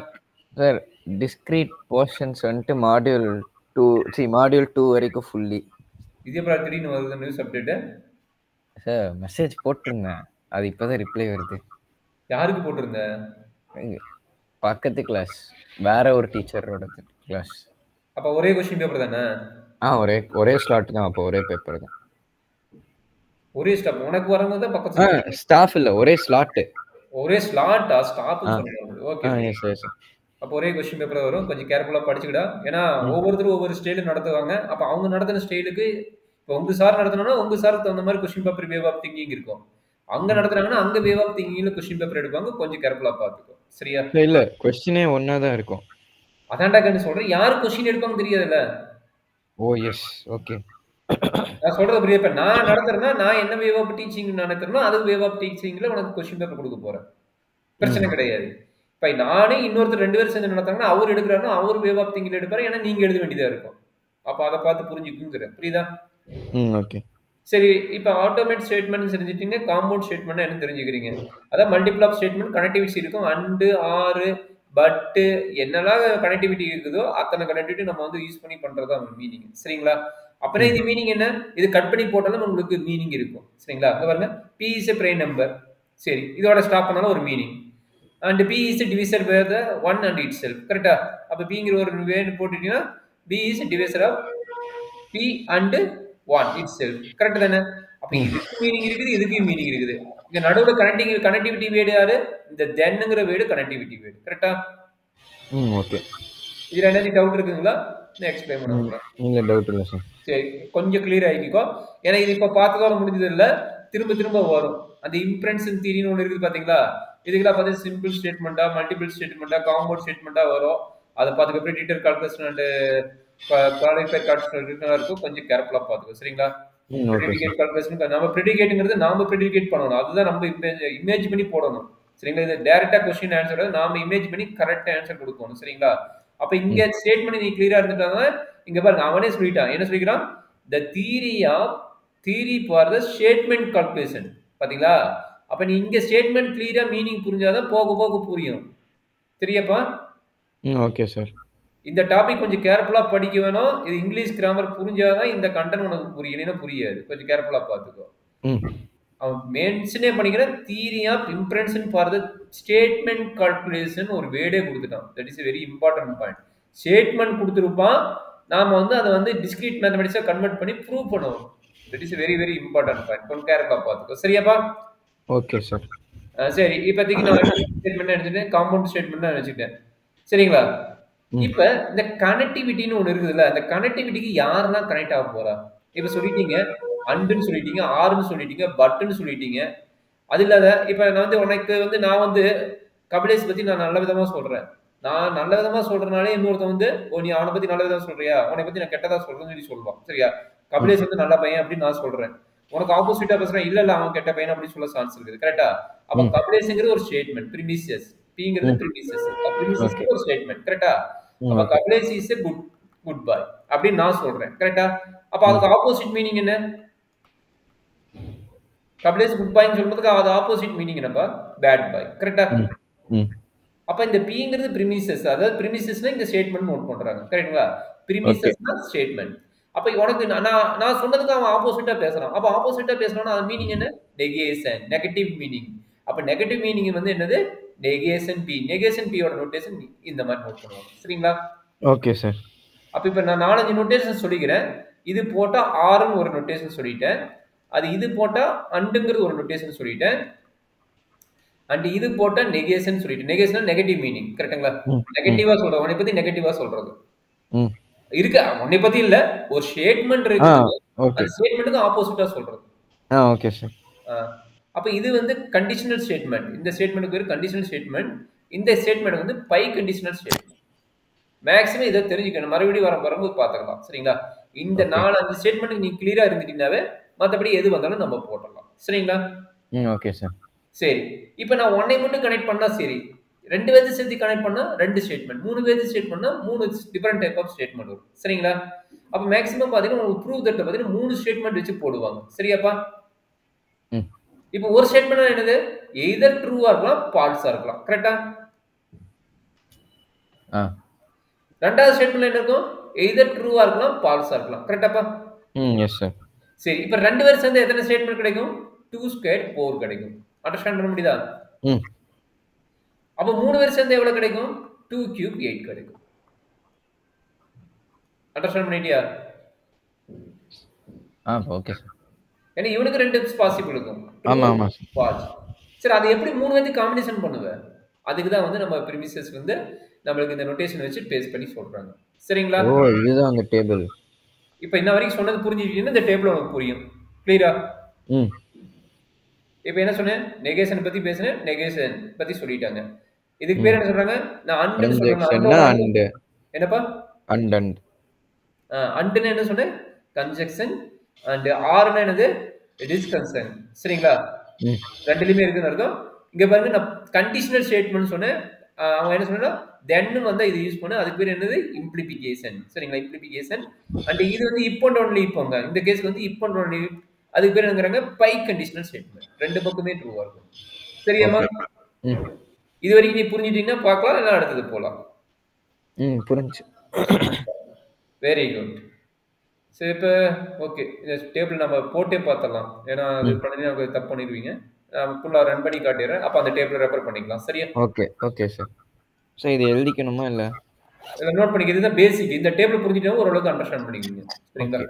சார்? டிஸ்கிரீட் போர்ஷன்ஸ் வந்துட்டு மாடியூல் 2 வரைக்கும் ஃபுல்லி. இது எப்போ திடீர்னு வருது நியூஸ் அப்டேட்? சார் மெசேஜ் போட்டிருந்தேன், அது இப்போதான் ரிப்ளை வருது. யாருக்கு போட்டிருந்த? பக்கத்து கிளாஸ், வேற ஒரு டீச்சரோட கிளாஸ். அப்ப ஒரே क्वेश्चन பேப்பர் தானே? ஒரே ஸ்லாட் தான். அப்போ ஒரே பேப்பர் தான். ஒரே ஸ்டாப் உனக்கு வரவங்க தான் பக்கத்துல. ஸ்டாஃப் இல்ல, ஒரே ஸ்லாட். ஒரே ஸ்லாட்டா? ஸ்டாப் சொல்றாங்க. ஓகே. Yes yes. அப்ப ஒரே क्वेश्चन பேப்பர் வரும். கொஞ்சம் கேர்ஃபுல்லா படிச்சுக்கடா. ஏன்னா ஒவ்வொருத்தரும் ஒவ்வொரு ஸ்டைல நடத்துவாங்க. அப்ப அவங்க நடத்தின ஸ்டைலுக்கு இப்போ உங்க சார் நடத்தினா உங்க சாருக்கு தகுந்த மாதிரி question paper wave of thinking இருக்கும். அங்க நடத்துறாங்கன்னா அங்க வேவ் ஆஃப் திங்கிங்ல क्वेश्चन பேப்பர் எடுப்பாங்க. கொஞ்சம் கேர்ஃபுல்லா பாத்துக்கோ. சரியா? இல்ல, क्वेश्चनே ஒண்ணா தான் இருக்கும். அதான்டா கண்ணு சொல்றேன். யாரு क्वेश्चन எடுப்பாங்க தெரியாதுல்ல. ஓ எஸ், ஓகே. நான் சொல்றது புரியுது. இப்ப நான் நடத்துறேன்னா நான் என்ன வேவ் ஆஃப் டீச்சிங் நடத்துறேனோ அது வேவ் ஆஃப் டீச்சிங்ல உனக்கு क्वेश्चन பேப்பர் கொடுக்க போறேன். பிரச்சனை கிடையாது. இப்ப நானே இன்னொருத்தர் 2 பேரும் சேர்ந்து நடத்தாங்கன்னா அவர் எடுக்கிறாருன்னா அவர் வேவ் ஆஃப் திங்கிங் எடுப்பாரு. ஏன்னா நீங்க எழுத வேண்டியதா இருக்கும். அப்ப அதை பார்த்து புரிஞ்சுக்குங்கிற. புரியுதா? ஓகே. சரி, இப்ப ஆட்டோமேட் ஸ்டேட்மெண்ட் தெரிஞ்சிட்டீங்க. காம்பவுண்ட் ஸ்டேட்மெண்ட் என்ன தெரிஞ்சுக்கிறீங்க? அதான் மல்டிபிள் ஆஃப் ஸ்டேட்மெண்ட், கனெக்டிவிட்டி இருக்கும். அண்டு, ஆறு, பட்டு, என்னெல்லாம் கனெக்டிவிட்டி இருக்குதோ அத்தனை கனெக்டிவிட்டி நம்ம வந்து யூஸ் பண்ணி பண்றதா மீனிங். சரிங்களா? அப்படின்னா இது மீனிங் என்ன? இது கட் பண்ணி போட்டாலும் உங்களுக்கு மீனிங் இருக்கும். சரிங்களா? அங்க பாருங்க, p is a prime number. சரி, இதோட ஸ்டாப் பண்ணாலும் ஒரு meaning. and b is divisor by the 1 and itself. கரெக்ட்டா? அப்ப bங்கிற ஒரு வேர்ட் போட்டுட்டீங்கன்னா b is divisor of p and 1 itself. Correct தானே? அப்ப இதுக்கு மீனிங் இருக்குது, இதுக்கு மீனிங் இருக்குது. இங்க நடுவுல கனெக்டிவிட்டி வேர்ட் யாரு? இந்த தென்ங்கற வேர்ட் கனெக்டிவிட்டி வேர்ட். கரெக்ட்டா? ஓகே. இதுல என்ன டவுட் இருக்குங்களா? நான் எக்ஸ்பிளைன் பண்ணுறேன். இல்ல டவுட் இல்ல சார். சரி, கொஞ்சம் கிளியர் ஆகிக்கோ. ஏன்னா இது இப்ப பார்த்ததோட முடிஞ்சது இல்ல, திரும்ப வரும். அந்த இம்ப்ரென்ஷன் தியரின்னு ஒன்று இருக்குது பாத்தீங்களா? இதுக்கெல்லாம் பார்த்து சிம்பிள் ஸ்டேட்மெண்டா, மல்டிபிள் ஸ்டேட்மெண்டா, காம்பவுண்ட் ஸ்டேட்மெண்டா வரும். அதை பார்த்துக்க predictor calculation and qualified calculation இருக்கும். கொஞ்சம் கேர்ஃபுல்லா பார்த்துக்கோ. சரிங்களா? ப்ரெடிகேட் கால்குலேஷன் நம்ம ப்ரெடிகேட்ங்கிறது நாம ப்ரெடிகேட் பண்ணணும். அதுதான் நம்ம இமேஜ் பண்ணி போடணும். சரிங்களா? இது டைரக்டா क्वेश्चन ஆன்சர் நாம இமேஜ் பண்ணி கரெக்டா ஆன்சர் கொடுக்கணும். சரிங்களா? அப்ப இங்க ஸ்டேட்மெண்ட் நீ கிளியரா இருந்துட்டாங்க. இங்க பாருங்க, அவனே சொல்லிட்டான். என்ன சொல்லிக்கிறான்? the theory for the statement calculation. பாத்தீங்களா? அப்ப நீ இங்க ஸ்டேட்மெண்ட் கிளியரா மீனிங் புரிஞ்சாதான் போக போக புரியும். சரியாப்பா? Okay sir. இந்த டாபிக் கொஞ்சம் கேர்ஃபுல்லா படிக்க வேணும். இது இங்கிலீஷ் கிராமர் புரிஞ்சாதான் இந்த கண்டென்ட் உனக்கு புரியலைன்னா புரியாது. கொஞ்சம் கேர்ஃபுல்லா பார்த்துக்கோ. அவன் மென்ஷனே பண்ணிக்கிறேன், theory of impression for the statement calculation ஒரு வேர்டே கொடுத்துட்டான். That is very important point. Statement கொடுத்துருப்பான், நாம வந்து அதை வந்து டிஸ்கிரீட் மேத்தமெட்டிக்ஸா கன்வெர்ட் பண்ணி ப்ரூவ் பண்ணுவோம். That is very very important point. கொஞ்சம் கேர்ஃபுல்லா பார்த்துக்கோ. சரியாப்பா? Okay sir. சரி, இப்போதைக்கு நான் ஸ்டேட்மெண்ட் நினைச்சிட்டேன், காம்பவுண்ட் ஸ்டேட்மெண்ட் நினைச்சிட்டேன். சரிங்களா? இப்ப இந்த கனெக்டிவிட்டின்னு ஒண்ணு இருக்குதுல்ல, அந்த கனெக்டிவிட்டிக்கு யாரெல்லாம் கனெக்ட் ஆக போறா? இப்ப சொல்லிட்டீங்க அண்டுன்னு சொல்லிட்டீங்க, ஆறுன்னு சொல்லிட்டீங்க, பட்டுன்னு சொல்லிட்டீங்க. அது இல்லாத இப்ப நான் வந்து உனக்கு வந்து நான் வந்து கபிலேஷ் பத்தி நான் நல்ல விதமா சொல்றேன். நான் நல்ல விதமா சொல்றதுனாலே இன்னொருத்தன் வந்து நீ அவனை பத்தி நல்ல விதமா சொல்றியா, உன்னை பத்தி நான் கெட்டதா சொல்றேன்னு சொல்லி சொல்லுவான். சரியா? கபிலேஷ் வந்து நல்ல பையன் அப்படின்னு நான் சொல்றேன், உனக்கு ஆப்போசிட்டா பேசுறேன், இல்ல அவன் கெட்ட பையன் அப்படின்னு சொல்ல சான்ஸ் இருக்குது. கரெக்டா? அப்ப கபிலேஷ்ங்கிறது ஒரு ஸ்டேட்மெண்ட், பிரிமிசியஸ். பிங்கிறது பிரிமிசியஸ், பிரிமிசியஸ் ஒரு ஸ்டேட்மெண்ட். கரெக்டா? அப்ப கபிலேஷ் இஸ் எ குட் பாய் அப்படின்னு நான் சொல்றேன். கரெக்டா? அப்ப அதுக்கு ஆப்போசிட் மீனிங் என்ன? கபிலேஷ் குட் பாய்ன்னு சொல்றதுக்கு அது ஆப்போசிட் மீனிங் என்னப்பா? Bad boy. கரெக்டா? அப்ப இந்த பிங்கிறது பிரிமிசஸ், அதாவது பிரிமிசஸ்னா இந்த ஸ்டேட்மெண்ட் நோட் பண்றாங்க. கரெக்ட்டுங்களா? பிரிமிசஸ்னா ஸ்டேட்மெண்ட். அப்ப உனக்கு நான் சொன்னதுக்கு அவன் ஆப்போசிட்டா பேசுறான். அப்ப ஆப்போசிட்டா பேசுறான்னா அது மீனிங் என்ன? Negation, negative meaning. அப்ப நெகட்டிவ் மீனிங் வந்து என்னது? Negation B. நெகேஷன் பியோட நோட்டேஷன் இந்த மாதிரி நோட் பண்ணுவாங்க. சரிங்களா? Okay sir. அப்ப இப்ப நான் 4-5 நோட்டேஷன் சொல்லிக்கிறேன். இது போட்டா ஆறுன்னு ஒரு நோட்டேஷன் சொல்லிட்டேன். அது இது போட்டா அண்டுங்கிறது ஒரு நோட்டேஷன் சொல்லிட்டேன். அண்ட் இது போட்டா நெகேஷன் சொல்லிட்டேன். Negation negative meaning. கரெக்ட்டுங்களா? நெகட்டிவா சொல்றது, உன்னை பத்தி நெகட்டிவா சொல்றது இருக்கு. உன்னை பத்தி இல்ல, ஒரு ஸ்டேட்மெண்ட் இருக்கு, அந்த ஸ்டேட்மெண்ட்டுக்கு ஆப்போசிட்டா சொல்றது. Okay sir. அப்ப இது வந்து கண்டிஷனல் ஸ்டேட்மெண்ட். இந்த ஸ்டேட்மெண்ட்டுக்கு பேரு கண்டிஷனல் ஸ்டேட்மெண்ட். இந்த ஸ்டேட்மெண்ட் வந்து பை கண்டிஷனல் ஸ்டேட்மெண்ட். மேக்ஸிமம் இதை தெரிஞ்சுக்கணும், மறுபடியும் வரும்போது பார்த்துக்கலாம். சரிங்களா? இந்த 4-5 ஸ்டேட்மெண்ட் நீ கிளியரா இருந்துட்டீங்கன்னாவே மற்றபடி எது வந்தாலும் நம்ம போட்டலாம். சரிங்களா? Okay sir. சரி, இப்போ நான் ஒன்னை மட்டும் கனெக்ட் பண்ணா சரி, 2 பேர்த்து சேர்த்து கனெக்ட் பண்ணா 2 ஸ்டேட்மெண்ட், 3 பேர்த்து ஸ்டேட் பண்ணா 3 டிஃபரெண்ட் டைப் ஆஃப் ஸ்டேட்மெண்ட் வரும். சரிங்களா? அப்ப மேக்ஸிமம் பாத்தீங்கன்னா உங்களுக்கு ப்ரூவ் தட் பாத்தீங்கன்னா 3 ஸ்டேட்மெண்ட் வச்சு போடுவாங்க. சரியாப்பா? இப்போ ஒரு ஸ்டேட்மெண்ட் என்னது? எய்தர் ட்ரூவா இருக்கலாம், ஃபால்ஸா இருக்கலாம். கரெக்ட்டா? ரெண்டாவது ஸ்டேட்மெண்ட் என்ன இருக்கும்? எய்தர் ட்ரூவா இருக்கலாம், ஃபால்ஸா இருக்கலாம். கரெக்ட்டாப்பா? Yes sir. சரி, இப்போ 2 பேர் சேர்ந்து எத்தனை ஸ்டேட்மெண்ட் கிடைக்கும்? 2 ஸ்கொயர் 4 கிடைக்கும். அண்டர்ஸ்டாண்ட் பண்ண முடியுதா? அப்ப 3 பேர் சேர்ந்து எவ்வளவு கிடைக்கும்? 2 கியூப் 8 கிடைக்கும். அண்டர்ஸ்டாண்ட் பண்ணிட்டியா? Okay sir. ஏன்னா இவனுக்கு 2 பாசிபிள் இருக்கும். ஆமா. சரி, அது எப்படி 3 வந்து காம்பினேஷன் பண்ணுவ? அதுக்கு தான் வந்து நம்ம பிரிமிசஸ் வந்து நம்மளுக்கு இந்த நோட்டேஷன் வச்சு பேஸ் பண்ணி சொல்றாங்க. சரிங்களா? இதுதான் அந்த டேபிள். இப்போ இன்ன வரைக்கும் சொன்னது புரிஞ்சிட்டீங்கன்னா இந்த டேபிள் உனக்கு புரியும். கிளியரா? இப்போ என்ன சொன்னேன்? நெகேஷன் பத்தி பேசினேன், நெகேஷன் பத்தி சொல்லிட்டாங்க. இதுக்கு பேர் என்ன சொல்றாங்க? நான் அண்ட் சொல்றேன். என்னப்பா? அண்ட் அண்ட்னா என்ன சொன்னேன்? கன்ஜெக்ஷன். அண்ட் ஆர்னா என்னது? டிஸ்கன்ஷன். சரிங்களா? ரெண்டுலயுமே இருக்குன்னு அர்த்தம். இங்க பாருங்க, நான் கண்டிஷனல் ஸ்டேட்மெண்ட் சொன்னேன். அவங்க என்ன சொன்னா தென்னு வந்து இது யூஸ் பண்ண, அதுக்கு பேர் என்னது? இம்ப்ளிபிகேஷன். சரிங்களா? இம்ப்ளிபிகேஷன். அண்ட் இது வந்து இப் அண்ட் ஒன்லி இப்போங்க. இந்த கேஸ்க்கு வந்து இப் அண்ட் ஒன்லி, அதுக்கு பேர் என்னங்கிறாங்க? By conditional statement. ரெண்டு பக்கமே ட்ரூவா இருக்கும். சரியாமா? இது வரைக்கும் நீ புரிஞ்சிட்டீங்கன்னா பார்க்கலாம், இல்லை அடுத்தது போகலாம். புரிஞ்சு. Very good. சரி, இப்போ ஓகே, இந்த டேபிள் நம்ம போட்டே பார்த்துடலாம். ஏன்னா அது பண்ணி நமக்கு தப்பு பண்ணிடுவீங்க. நான் ஃபுல்லாக ரன் பண்ணி காட்டிடுறேன். அப்போ அந்த டேபிள் ரெஃபர் பண்ணிக்கலாம். சரியா? Okay sir. சார் இது எழுதிக்கணுமா இல்லை? இதை நோட் பண்ணிக்கிறது தான் பேசிக். இந்த டேபிள் புரிஞ்சுட்டா ஓரளவுக்கு அண்டர்ஸ்டாண்ட் பண்ணிக்கிறீங்க. சரிங்களா?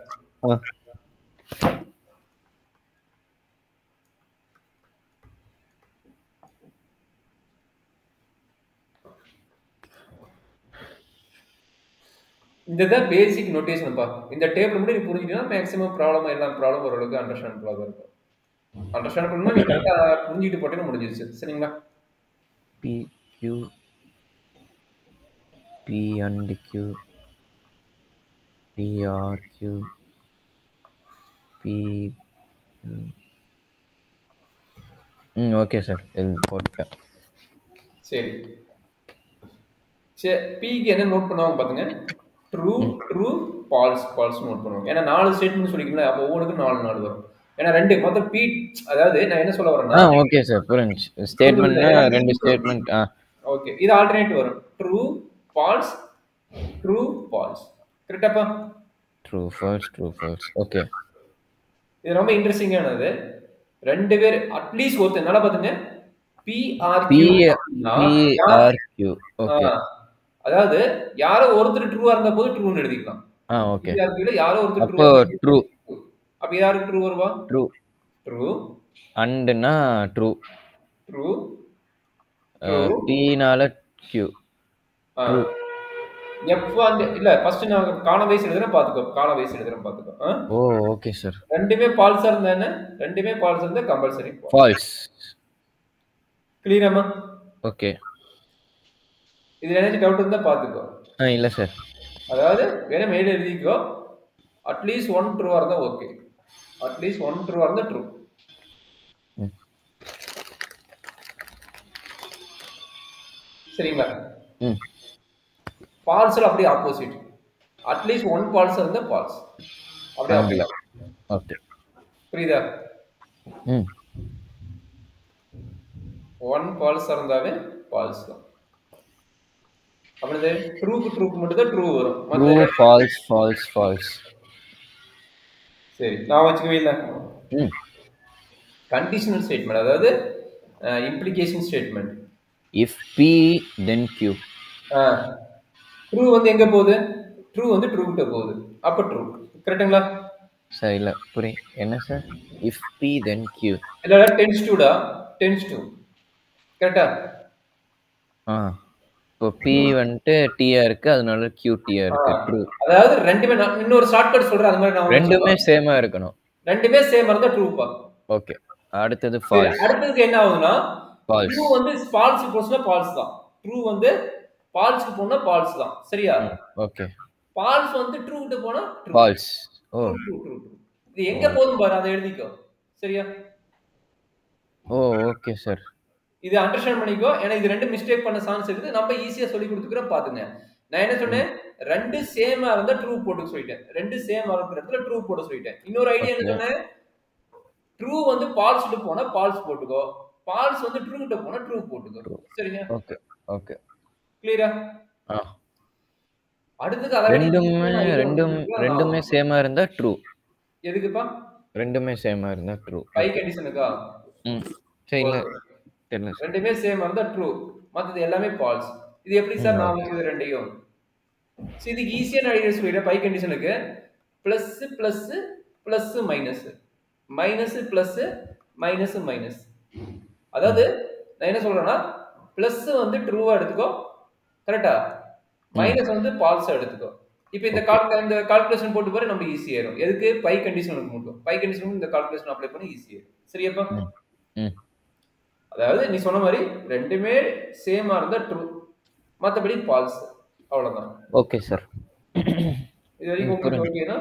இதுதான் பேசிக் நோட்டேஷன்ப்பா. இந்த டேபிள் மட்டும் நீ புரிஞ்சுட்டீங்கன்னா மேக்ஸிமம் ப்ராப்ளம், எல்லா ப்ராப்ளம் ஓரளவுக்கு அண்டர்ஸ்டாண்ட் இருக்கும். அண்டர்ஸ்டாண்ட் பண்ணா நீ கரெக்டா புரிஞ்சிட்டு போட்டேன்னு முடிஞ்சிருச்சு. சரிங்களா? P Q P and Q P R Q P. Okay sir, போட்டேன். சரி, பிக்கு என்ன நோட் பண்ணுவாங்க பாத்துங்க. True true false false note பண்ணுவாங்க. ஏன்னா 4 ஸ்டேட்மெண்ட் சொல்லிக்கலாம். அப்போ ஒவ்வொன்றுக்கும் 4 வரும். ஏன்னா 2 மொத்தம் பி, அதாவது நான் என்ன சொல்ல வரேன்னா ஓகே சார் புரிஞ்சு. ஸ்டேட்மெண்ட்னா 2 ஸ்டேட்மெண்ட். ஓகே, இது ஆல்டர்னேட் வரும். True false true false. கரெக்டாப்பா? True false true false. Okay, இது ரொம்ப இன்ட்ரெஸ்டிங்கானது. 2 பேர் அட்லீஸ்ட் ஒருத்தர் நல்லா பாத்துங்க. PRQ. ஓகே, அதாவது யாரோ ஒருத்தர் ட்ரூவா இருந்த போது ட்ரூன்னு எழுதிக்கலாம். ஓகே. PRQல யாரோ ஒருத்தர் அப்போ ட்ரூ. அப்ப யாருக்கு ட்ரூ வருவா? ட்ரூ. ட்ரூ அண்ட்னா ட்ரூ. ட்ரூ P-னால Q. ட்ரூ. F வந்து இல்ல, ஃபர்ஸ்ட் நான் காலம் வைஸ் எழுதுறேன் பாத்துக்கோ. காலம் வைஸ் எழுதுறேன் பாத்துக்கோ. Okay sir. ரெண்டுமே ஃபால்ஸா இருந்தா என்ன? ரெண்டுமே ஃபால்ஸ் இருந்தா கம்பல்சரி ஃபால்ஸ். கிளியராமா? ஓகே. இதுல ஏதாச்சும் டவுட் இருந்தா பாத்துக்கோ. இல்ல சார். அதாவது வேற மேல எழுதிக்கோ. அட்லீஸ்ட் 1 ட்ரூவா இருந்தா ஓகே. அட்லீஸ்ட் 1 ட்ரூவா இருந்தா ட்ரூ. சரிங்களா? ஃபால்ஸ்ல அப்படியே ஆப்போசிட். அட்லீஸ்ட் 1 ஃபால்ஸ் இருந்தா ஃபால்ஸ். அப்படியே ஓகே. புரியுதா? 1 ஃபால்ஸ் இருந்தாவே ஃபால்ஸ் தான். அப்படியே ட்ரூக்கு மட்டும் தான் ட்ரூ வரும். True false false false. சரி, நான் வச்சுக்கவே இல்ல. கண்டிஷனல் ஸ்டேட்மெண்ட், அதாவது implication statement. if P then Q. True வந்து எங்க போகுது? ட்ரூ வந்து ட்ரூ கிட்ட போகுது. அப்ப ட்ரூ. கரெக்ட்டுங்களா? சார் இல்ல என்ன sir? if P then Q. இல்ல டென்ஸ் டுடா, டென்ஸ் டு. கரெக்ட்டா? இப்போ P வந்துட்டு T-ஆ இருக்கு, அதனால Q T-ஆ இருக்கு. ட்ரூ. அதாவது ரெண்டுமே, நான் இன்னொரு ஷார்ட்கட் சொல்றேன், அது மாதிரி நான் ரெண்டுமே சேமா இருக்கணும். ரெண்டுமே சேமா இருந்தா ட்ரூப்பா. ஓகே. அடுத்தது ஃபால்ஸ். அடுத்ததுக்கு என்ன ஆகுதுன்னா ஃபால்ஸ். ட்ரூ வந்து ஃபால்ஸ் போச்சுனா ஃபால்ஸ் தான். ட்ரூ வந்து ஃபால்ஸ்க்கு போனா ஃபால்ஸ் தான். சரியா? ஓகே. ஃபால்ஸ் வந்து ட்ரூ கிட்ட போனா ட்ரூ. ஃபால்ஸ். ட்ரூ. இது எங்க போதும் பாரு, அதை எழுதிக்கோ. சரியா? Okay sir. இது அண்டர்ஸ்டாண்ட் பண்ணிக்கோ. ஏன்னா இது ரெண்டு மிஸ்டேக் பண்ண சான்ஸ் இருக்குது. நம்ம ஈஸியா சொல்லி கொடுத்துக்கிறோம், பாத்துங்க. நான் என்ன சொன்னேன்? ரெண்டு சேமா இருந்தா ட்ரூ போட்டு சொல்லிட்டேன். ரெண்டு சேமா இருக்கிற இடத்துல ட்ரூ போட சொல்லிட்டேன். இன்னொரு ஐடியா என்ன சொன்னேன்? ட்ரூ வந்து ஃபால்ஸ் கிட்ட போனா ஃபால்ஸ் போட்டுக்கோ, ஃபால்ஸ் வந்து ட்ரூ கிட்ட போனா ட்ரூ போட்டுக்கோ. சரிங்க? ஓகே. கிளியரா? அடுத்து ரெண்டுமே சேமா இருந்தா ட்ரூ. எதுக்குப்பா? ரெண்டுமே சேமா இருந்தா ட்ரூ. பை கண்டிஷனுக்கா? சரி, இல்ல ரெண்டுமே சேமா இருந்தா ட்ரூ, மத்தது எல்லாமே ஃபால்ஸ். இது எப்படி சார் நான் இது ரெண்டையும்? சரி, இதுக்கு ஈஸியான ஐடியா சொல்லிடுறேன். பை கண்டிஷனுக்கு plus plus plus minus, minus plus minus minus. அதாவது நான் என்ன சொல்றேன்னா, பிளஸ் வந்து ட்ரூவா எடுத்துக்கோ, கரெக்டா? மைனஸ் வந்து ஃபால்ஸா எடுத்துக்கோ. இப்போ இந்த கால்குலேஷன் போட்டு பாரு, நம்ம ஈஸியா இருக்கும். எதுக்கு? பை கண்டிஷனுக்கு மட்டும். பை கண்டிஷனுக்கு இந்த கால்குலேஷன் அப்ளை பண்ணி ஈஸியா இருக்கும். சரியாப்பா? அதாவது நீ சொன்ன மாதிரி ரெண்டுமே சேமா இருந்தா ட்ரூ, மத்தபடி ஃபால்ஸ். அவ்வளவுதான். Okay sir. இது வரைக்கும் உங்களுக்கு ஓகேனா?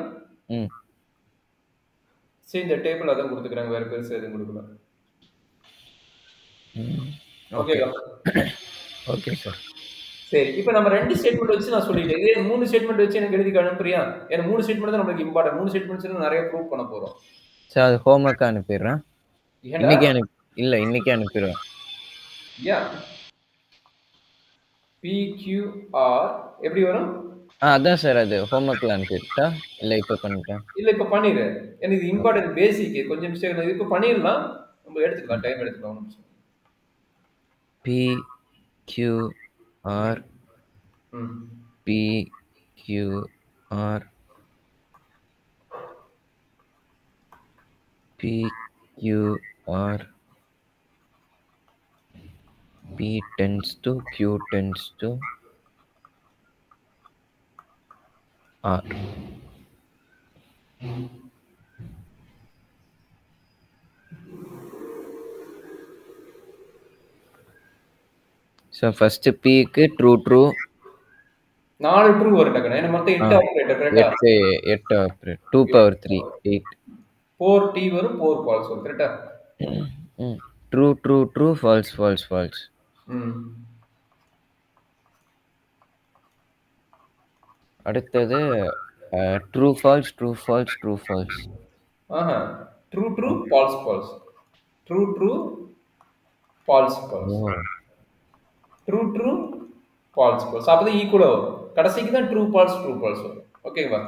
சரி, இந்த டேபிள் அதான் கொடுத்துக்கறாங்க, வேற பெருசா எதுவும் கொடுக்கல. ஓகேவா? Okay sir. சரி, இப்போ நம்ம ரெண்டு ஸ்டேட்மெண்ட் வச்சு நான் சொல்லிட்டேன். இதே 3 ஸ்டேட்மெண்ட் வச்சு எனக்கு எழுதி அனுப்புறியா? ஏன்னா 3 ஸ்டேட்மெண்ட் தான் நமக்கு இம்பார்ட்டன்ட். 3 ஸ்டேட்மெண்ட்ஸ் நிறைய ப்ரூவ் பண்ண போறோம். சார் அது ஹோம்வொர்க் அனுப்பிடுறேன். இன்னைக்கு அனுப்பிடுறேன். யா, PQR எப்படி வரும்? அதான் சார், அது ஹோம்வொர்க்ல அனுப்பிட்டா இல்ல இப்ப பண்ணிட்டேன்? இல்ல இப்ப பண்ணிரு. எனக்கு இது இம்பார்ட்டன்ட், பேசிக். கொஞ்சம் மிஸ்டேக் நான் இப்ப பண்ணிரலாம். நம்ம எடுத்துக்கலாம், டைம் எடுத்துக்கலாம். PQR PQR PQR P tends to Q tends to R. So first P க்கு true 4 ட்ரூ வரட்டக்கன. என்ன மொத்தம் 8 ஆபரேட்டர், கரெக்ட்டா? 8 ஆபரேட்டர். 2 power 3 8. 4 T வரும், 4 ஃபால்ஸ் வரும், கரெக்ட்டா? True false. அடுத்தது true false true false true false. ஆஹா, true true false false, true true false false, true true false false. அப்பதான் ஈக்குவலா வரும். கடைசிக்கு தான் ட்ரூ ஃபால்ஸ் வரும். ஓகேவா?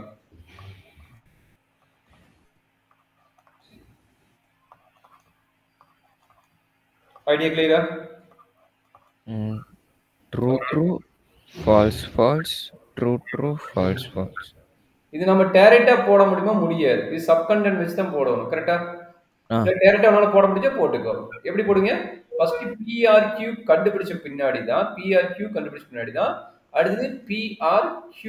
ஐடியா கிளியரா? True true false false true true false false. இது நம்ம டைரக்டா போட முடியுமா? முடியாது. இது சப் கண்டென்ட் வச்சு தான் போடணும். கரெக்டா? டைரக்டா உன்னால போட முடிஞ்சா போட்டுக்கோ. எப்படி போடுங்க? ஃபர்ஸ்ட் PRQ கண்டுபிடிச்ச பின்னாடி தான் அடுத்தது PRQ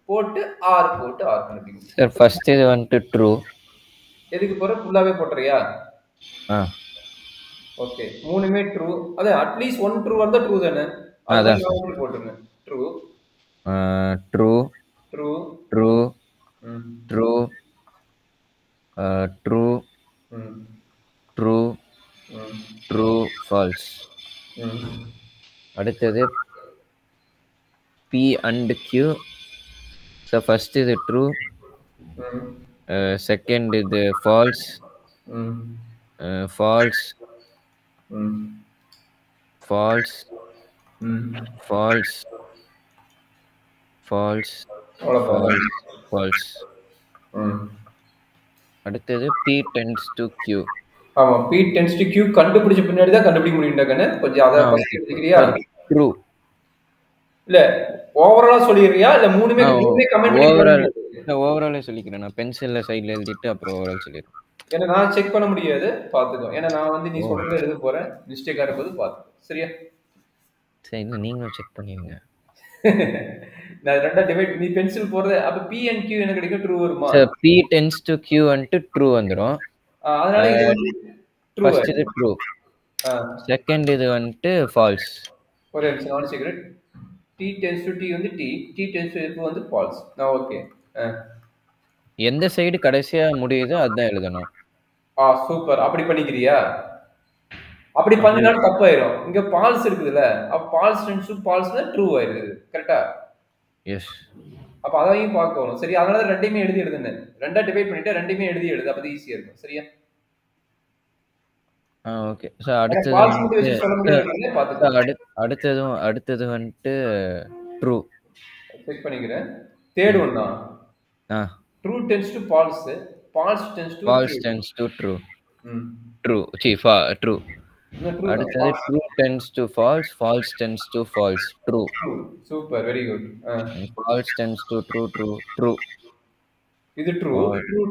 போட்டு R கண்டுபிடிங்க. சார் ஃபர்ஸ்ட் இது வந்துட்டு ட்ரூ. எதுக்கு போற? ஃபுல்லாவே போட்றியா? ஓகே, மூணுமே ட்ரூ. அது அட்லீஸ்ட் ஒன் ட்ரூ வந்தா ட்ரூ தானே? அதான் போட்டுருங்க. True true true true true true true true false. அடுத்தது P and Q. So first இது ட்ரூ, செகண்ட் இது false, false false false false false false. அடுத்தது P tends to Q. ஆமா, P tends to Q கண்டுபிடிச்ச பின்னாடி தான் கண்டுபிடிக்க முடியும்டா கண்ணு. கொஞ்சம் அத ஃபர்ஸ்ட் எடுத்துக்கிறியா? ட்ரூ இல்ல ஓவராலா சொல்லிடுறியா? இல்ல மூணுமே கமெண்ட் பண்ணி ஓவராலே சொல்லிக்கிறேன். நான் பென்சில்ல சைடுல எழுதிட்டு அப்புறம் ஓவரால் சொல்லிடுறேன். ஏன்னா நான் செக் பண்ண முடியாது, பாத்துக்கோ. ஏன்னா நான் வந்து நீ சொல்றத எழுத போறேன், மிஸ்டேக்கா இருக்கும்போது பாத்துக்கோ. சரியா? சரி, இல்ல நீங்களும் செக் பண்ணிடுங்க. நான் ரெண்டா டிவைட், நீ பென்சில் போறது அப்ப P and Q என்ன கிடைக்கும்? ட்ரூ வருமா? Sir P tends to Q வந்துட்டு ட்ரூ வந்துரும். அதனால இது வந்து ட்ரூ. ஃபர்ஸ்ட் இது ட்ரூ, செகண்ட் இது வந்துட்டு ஃபால்ஸ். ஒரு நிமிஷம் நான் secret. T tends to T வந்து T tends to F வந்து ஃபால்ஸ். நான் ஓகே. எந்த சைடு கடைசியா முடியுதோ அதான் எழுதணும். சூப்பர். அப்படி பண்ணிக்கிறியா? அப்படி பண்ணினாலும் தப்பாயிரும். இங்க ஃபால்ஸ் இருக்குதுல்ல, அப்ப ஃபால்ஸ் டென்ஸ் டு ஃபால்ஸ்னா ட்ரூ ஆயிருது. கரெக்ட்டா? எஸ். அப்ப அதையும் பார்க்கணும். சரி, அதனால ரெண்டையுமே எழுதுனேன். ரெண்டா டிவைட் பண்ணிட்டு ரெண்டையுமே எழுது. அப்ப அது ஈஸியா இருக்கும். சரியா? ஓகே. சோ அடுத்தது அடுத்தது வந்துட்டு ட்ரூ. செக் பண்ணிக்கிறேன். தேர்ட் ஒன் தான். True tends to false, false tends to true. True true. அடுத்தது true tends to false, false tends to false. True. Super, very good. False tends to true true true. இது true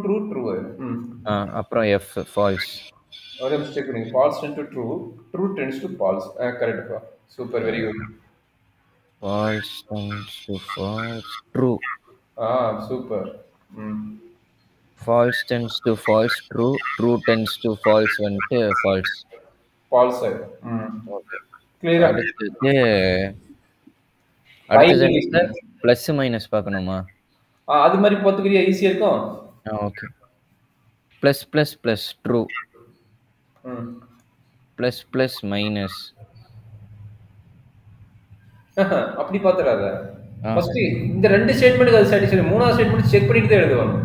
true true. அப்புறம் F false. ஒரு mistake பண்ணீங்க. False tends to true, true tends to false. கரெக்ட்டா? Super, very good. False tends to false true. Super. False tends to false true, true tends to false வந்துட்டு false. False. Okay, கிளியரா? அடுத்தது plus minus பார்க்கணுமா? அது மாதிரி பார்த்துக்கிறியா? ஈஸியா இருக்கும். Okay. Plus plus plus true, plus plus minus. அப்படி பாத்துறாத. First இந்த ரெண்டு ஸ்டேட்மென்ட்க்கு அது சாட்டிஸ்ஃபை. மூணாவது ஸ்டேட்மென்ட் செக் பண்ணிட்டு தான் எழுதணும்.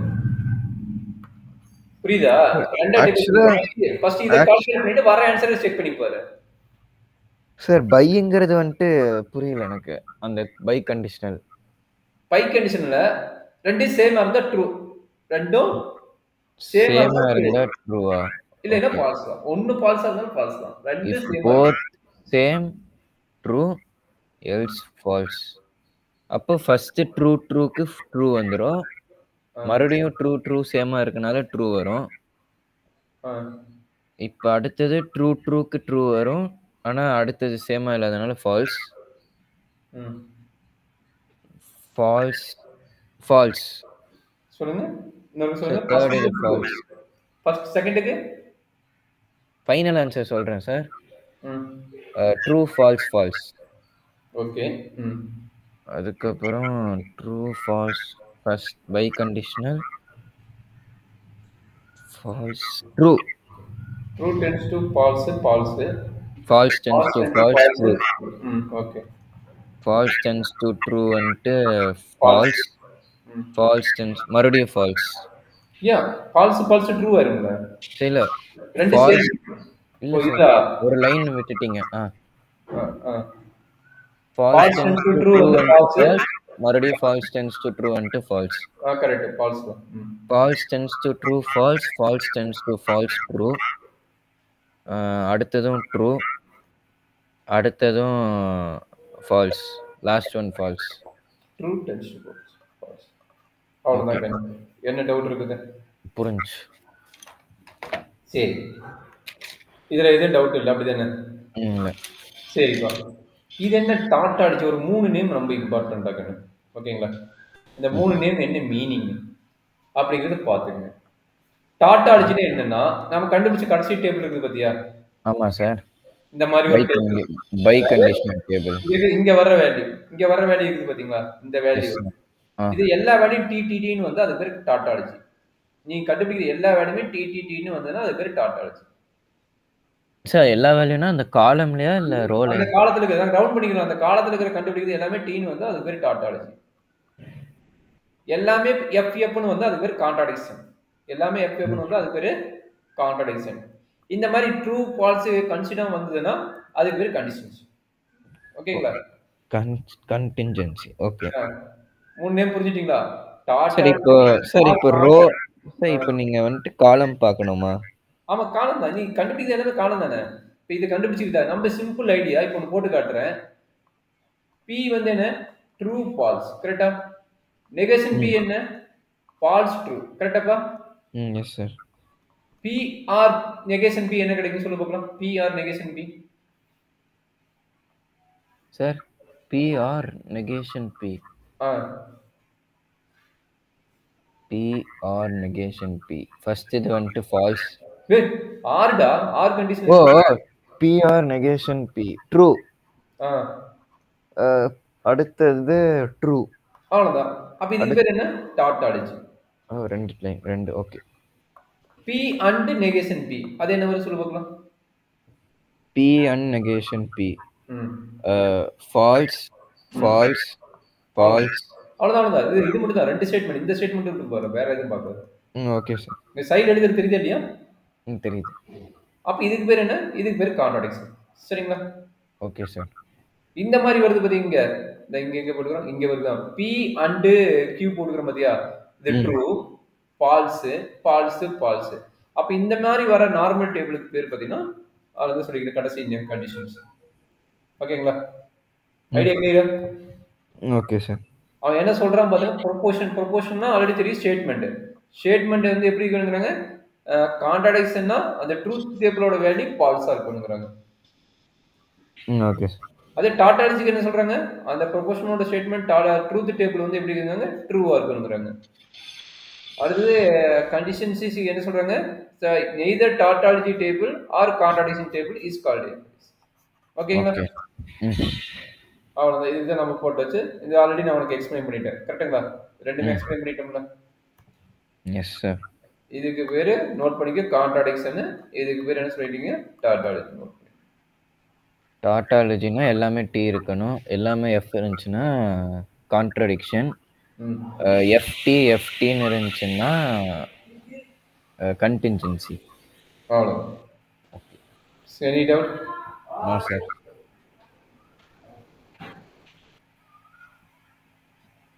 புரியுதா? ரெண்டா டிவைட் ஃபர்ஸ்ட் இத கால்குலேட் பண்ணிட்டு வர ஆன்சரை செக் பண்ணி பாரு. சார் பைங்கிறது வந்துட்டு புரியல எனக்கு. அந்த பை கண்டிஷனல். பை கண்டிஷன்ல ரெண்டு சேமா இருந்தா ட்ரூ. ரெண்டும் சேமா இருந்தா ட்ரூவா? இல்லனா ஃபால்ஸ் தான். ஒன்னு ஃபால்ஸா இருந்தா ஃபால்ஸ் தான். ரெண்டு சேமா. both same true else false. அப்போ ஃபர்ஸ்ட் ட்ரூக்கு ட்ரூ வந்துரும். மறுபடியும் ட்ரூ சேமா இருக்கனால ட்ரூ வரும். இப்போ அடுத்தது ட்ரூக்கு ட்ரூ வரும். ஆனா அடுத்தது சேமா இல்லாதனால ஃபால்ஸ். ஃபால்ஸ் சொல்லுங்க. இன்னொரு சொல்லுங்க. ஃபால்ஸ். ஃபர்ஸ்ட் செகண்டுக்கு ஃபைனல் ஆன்சர் சொல்றேன் சார். True false. ஓகே. அதுக்கப்புறம் true false first biconditional false true tends to false false tends to false true. Okay. False tends to true வந்துட்டு ஃபால்ஸ். ஃபால்ஸ் டென்ஸ் மறுபடியும் false. ஏன் false false true ஆயிருங்களா? இல்ல ரெண்டு falls same. இல்ல ஓ sir, இதா ஒரு லைன் விட்டுட்டீங்க. False false tends to to true true வந்து அண்ட் ஃபால்ஸ். ஃபால்ஸ், மறுபடியும் false tends to true and false. Correct false தான். False tends to true false, false tends to false true, அடுத்ததும் true, அடுத்ததும் false, last one false. True tends to false. அவ்வளவுதான். என்ன doubt இருக்குது? புரிஞ்சு. சரி, இதுல எதுவும் டவுட் இல்லை அப்படிதானே? இல்லை. சரிப்பா, இது என்ன டாட்டா அடிச்ச ஒரு 3 நேம் ரொம்ப இம்பார்ட்டண்டா கண்ணு. ஓகேங்களா? இந்த 3 நேம் என்ன மீனிங் அப்படிங்கிறது பார்த்துங்க. டாட்டா அடிச்சுன்னா என்னன்னா, நம்ம கண்டுபிடிச்ச கடைசி டேபிள் இருக்குது பாத்தியா? ஆமா சார். இந்த மாதிரி ஒரு டேபிள் பை கண்டிஷனல் டேபிள். இங்க வர்ற வேல்யூ இருக்குது பாத்தீங்களா? இந்த வேல்யூ இது எல்லா வேல்யூம் டிடிடின்னு வந்து அது பேர் டாட்டா அடிச்சு. நீங்க கண்டுபிடிக்கிற எல்லா வேல்யூமே டிடிடின்னு வந்ததுன்னா அது பேர் டாட்டா அடிச்சு. சார் எல்லா வேல்யூனா அந்த காலம்லயா இல்ல ரோல? அந்த காலத்துல இருக்கிற ரவுண்ட் பண்ணிக்கலாம். அந்த காலத்துல இருக்கிற கண்டுபிடிக்கிறது எல்லாமே டீன்னு வந்து அது பேர் டாட்டா அடிச்சு. எல்லாமே எஃப்எஃப்னு வந்து அது பேர் கான்ட்ராடிக்ஷன். எல்லாமே எஃப்எஃப்னு வந்து அது பேர் கான்ட்ராடிக்ஷன். இந்த மாதிரி ட்ரூ ஃபால்ஸ் கன்சிடர் வந்ததுன்னா அதுக்கு பேர் கண்டிஷன்ஸ். ஓகேங்களா? கண்டின்ஜென்சி. ஓகே. 3 நேம் புரிஞ்சிட்டீங்களா? சரி இப்போ ரோ சார், இப்போ நீங்க வந்துட்டு காலம் பார்க்கணுமா? ஆமா, காலம் தான். நீ கண்டுபிடிக்கிறது எல்லாமே காலம் தானே. இப்போ இது கண்டுபிடிச்சிக்கிட்டா நம்ம சிம்பிள் ஐடியா இப்போ ஒன்று போட்டு காட்டுறேன். பி வந்து என்ன? True false. கரெக்டா? நெகேஷன் பி என்ன? False true. கரெக்டாப்பா? Yes sir. P or negation P என்ன கிடைக்கும் சொல்லு பார்க்கலாம். P or negation P sir. P or negation P. P or negation P. First இது வந்துட்டு ஃபால்ஸ். ஆர்டா ஆர் கண்டிஷன். ஓ, P or negation P true. அடுத்தது ட்ரூ. அவ்வளவுதான். அப்ப இது பேர் என்ன? டாட்டா அடிச்சு. ரெண்டு லைன், ரெண்டு. Okay. P and negation P அது என்ன வரும் சொல்லு பார்க்கலாம். P and negation P false false false. அவ்வளவுதான். இது மட்டும் தான். 2 ஸ்டேட்மெண்ட். இந்த ஸ்டேட்மெண்ட் இருக்கு பாரு, வேற எதுவும் பார்க்காது. Okay sir. இந்த சைடு எழுதுறது தெரியுதா இல்லையா? தெரியுது. அப்ப இதுக்கு பேர் என்ன? இதுக்கு பேர் கான்ட்ராடிக்ஷன். சரிங்களா? Okay sir. இந்த மாதிரி வருது பாத்தீங்க. இந்த இங்க போட்டுக்கிறோம், இங்க வருது. பி அண்ட் கியூ போட்டுக்கிறோம் பாத்தியா? இது ட்ரூ ஃபால்ஸ் ஃபால்ஸ் ஃபால்ஸ். அப்ப இந்த மாதிரி வர நார்மல் டேபிளுக்கு பேர் பாத்தீங்கன்னா அது வந்து சொல்லிக்கிற கடைசி இந்தியன் கண்டிஷன்ஸ். ஓகேங்களா? ஐடியா கிளியரா? Okay sir. அவன் என்ன சொல்றான் பாத்தீங்கன்னா ப்ரொபோஷன்னா ஆல்ரெடி தெரியும். ஸ்டேட்மெண்ட் வந்து எப்படி இருக்குங்கிறாங்க? கான்ட்ராடிக்ஷன்னா அந்த ட்ரூத் டேபிளோட வேல்யூ ஃபால்ஸா இருக்குங்கிறாங்க. Okay sir. அதே டாட்டா அடிச்சுக்கு என்ன சொல்றாங்க? அந்த ப்ரொபோஷனோட ஸ்டேட்மெண்ட் ட்ரூத் டேபிள் வந்து எப்படி இருக்குங்க? ட்ரூவா இருக்குங்கிறாங்க. அடுத்து கண்டிஷன்ஸ் என்ன சொல்றாங்க? neither tautology table or contradiction table is called. ஓகேங்களா? அவ்வளவுதான். இதுதான் நம்ம போட்டு வச்சு இது ஆல்ரெடி நான் உனக்கு எக்ஸ்பிளைன் பண்ணிட்டேன். கரெக்ட்டுங்களா? ரெண்டுமே எக்ஸ்பிளைன் பண்ணிட்டோம்ல? Yes sir. இதுக்கு பேரு நோட் பண்ணிக்க கான்ட்ராடிக்ஷன். இதுக்கு பேர் என்ன சொல்லிட்டீங்க? டாட்டாலஜி. டாட்டாலஜினா எல்லாமே டி இருக்கணும், எல்லாமே எஃப் இருந்துச்சுன்னா கான்ட்ராடிக்ஷன். எஃப்டின்னு இருந்துச்சுன்னா கண்டின்ஜென்சி. அவ்வளவுதான். Any doubt? No sir.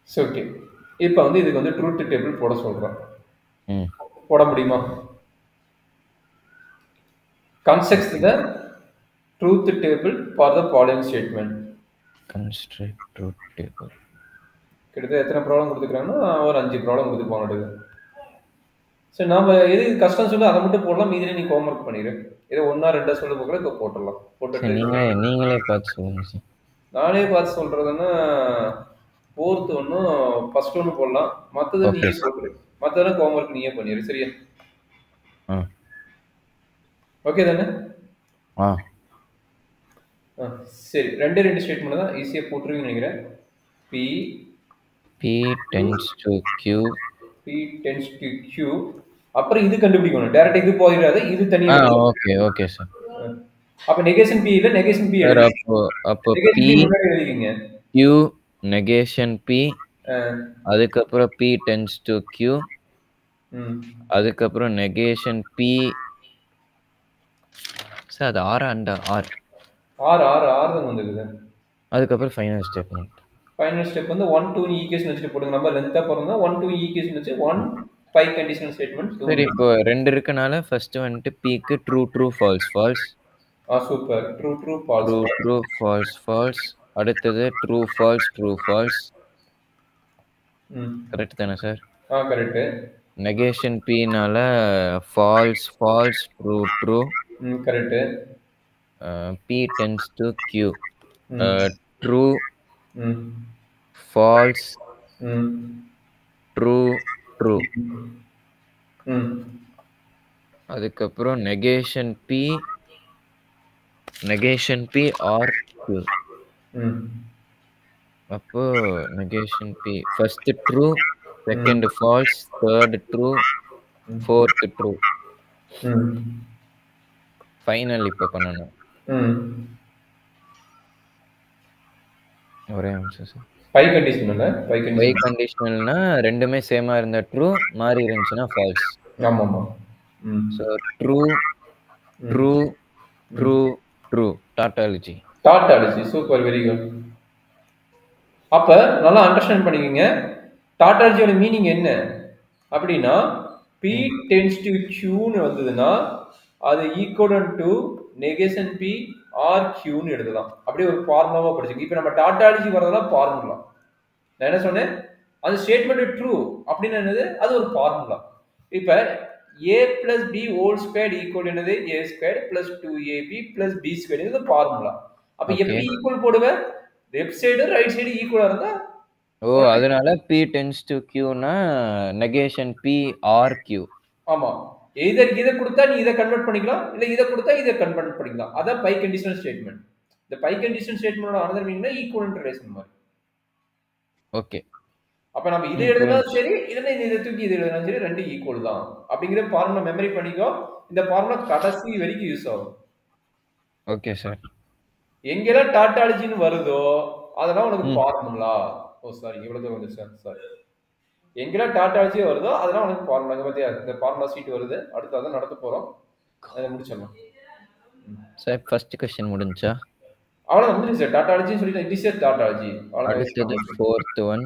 Okay. இப்போ வந்து இதுக்கு வந்து ட்ரூத் டேபிள் போட சொல்றோம். போட முடியுமா? Construct the truth table for the following statement. Construct truth table. கிட்டத்தட்ட எத்தனை ப்ராப்ளம் கொடுத்துக்கிறாங்கன்னா ஒரு 5 ப்ராப்ளம் கொடுத்துருப்பாங்க. சரி, நாம எது கஷ்டம் சொல்லி அதை மட்டும் போடலாம். மீதிலே நீ ஹோம்ஒர்க் பண்ணிடு. ஏதோ 1 2 சொல்ல போகல, இப்போ போட்டுடலாம். போட்டு நீங்களே பார்த்து சொல்லுங்க சார். நானே பார்த்து சொல்றதுன்னா 4th ஒன்றும் ஃபர்ஸ்ட் ஒன்று போடலாம். மற்றது நீயே போட்டுரு. மற்றதெல்லாம் ஹோம்ஒர்க் நீயே பண்ணிடு. சரியா? ஓகே தானே? சரி, 2 ஸ்டேட்மெண்ட் தான் ஈஸியாக போட்டுருவீங்கன்னு நினைக்கிறேன். P tends to Q. அப்புறம் இது கண்டுபிடிக்கணும். டைரக்டா இது போயிடாது, இது தனியா. Okay sir. அப்ப நெகேஷன் P இல்ல, நெகேஷன் P அப்போ P எழுதிக்கீங்க. Q நெகேஷன் P அதுக்கப்புறம் p tends to q, அதுக்கப்புறம் நெகேஷன் p. சார் அது ஆர் அண்ட் ஆர் தான் வந்துருக்குது. அதுக்கப்புறம் ஃபைனல் ஸ்டேட்மெண்ட். ஃபைனல் ஸ்டெப் வந்து 1 2 ஈக்குவேஷன் வச்சுட்டு போடுங்க. நம்ம லென்த்தா போறோம்னா 1 2 ஈக்குவேஷன் வச்சு 1 5 கண்டிஷனல் ஸ்டேட்மெண்ட். சரி, இப்போ 2 இருக்கனால ஃபர்ஸ்ட் வந்துட்டு p க்கு true false false. Super. True false. True false false. அடுத்தது ட்ரூ ஃபால்ஸ். கரெக்ட் தானே சார்? கரெக்ட். நெகேஷன் p-னால false true. Correct. p tends to q, true false true. அதுக்கப்புறம் நெகேஷன் p ஆர் q. அப்போ negation p first true, second false, third true, fourth true. Final இப்போ பண்ணணும். ஒரே நிமிஷம் sir. By கண்டிஷனல்னா ரெண்டுமே சேமா இருந்தா ட்ரூ, மாறி இருந்துச்சுன்னா ஃபால்ஸ். ஆமாமா. So true tautology. Super, very good. அப்ப நல்லா அண்டர்ஸ்டாண்ட் பண்ணிக்கங்க. டாட்டாலஜியோட மீனிங் என்ன அப்படின்னா, p tends to q ன்னு வந்ததுன்னா அது equivalent to negation p or q ன்னு எழுதலாம். அப்படியே ஒரு ஃபார்முலாவா படிச்சுங்க. இப்போ நம்ம டாட்டாலஜி வரதெல்லாம் ஃபார்முலா. நான் என்ன சொன்னேன், அந்த ஸ்டேட்மெண்ட் ட்ரூ அப்படின்னு என்னது, அது ஒரு ஃபார்முலா. இப்ப a plus b whole squared equal என்னது a squared plus 2ab plus b squared இது ஃபார்முலா. அப்ப எப்படி ஈக்குவல் போடுவேன், லெஃப்ட் சைடு ரைட் சைடு ஈக்குவலா இருந்தா அதனால p tends to q னா நெகேஷன் p ஆர் q. ஆமா, இத கொடுத்தா நீ இத கன்வர்ட் பண்ணிக்கலாம், இல்ல இத கொடுத்தா இத கன்வர்ட் பண்ணிக்கலாம். அதான் பை கண்டிஷனல் ஸ்டேட்மெண்ட். இந்த பை கண்டிஷனல் ஸ்டேட்மெண்டோட அனதர் மீனிங்னா ஈக்குவலன்ட் ரிலேஷன் மாதிரி. ஓகே. அப்ப நம்ம இத எழுதினாலும் சரி, இல்ல இத தூக்கி இத எழுதினாலும் சரி, ரெண்டு ஈக்குவல் தான் அப்படிங்கற ஃபார்முலா மெமரி பண்ணிக்கோ. இந்த ஃபார்முலா கடைசி வரைக்கும் யூஸ் ஆகும். Okay sir. எங்கெல்லாம் டாட்டாலஜின்னு வருதோ அதெல்லாம் உனக்கு ஃபார்முலா. சாரி, இவ்வளவு தூரம் வந்துச்சு சார். எங்கெல்லாம் டாட்டாலஜி வருதோ அதெல்லாம் உனக்கு ஃபார்முலா. இங்க பாத்தியா, இந்த ஃபார்முலா ஷீட் வருது. அடுத்து அத நடத்த போறோம். அத முடிச்சிடலாம் சார். ஃபர்ஸ்ட் क्वेश्चन முடிஞ்சா அவ்வளவுதான், முடிஞ்சு சார். டாட்டாலஜி சொல்லிட்டு இட் இஸ் எ டாட்டாலஜி. அடுத்தது fourth one,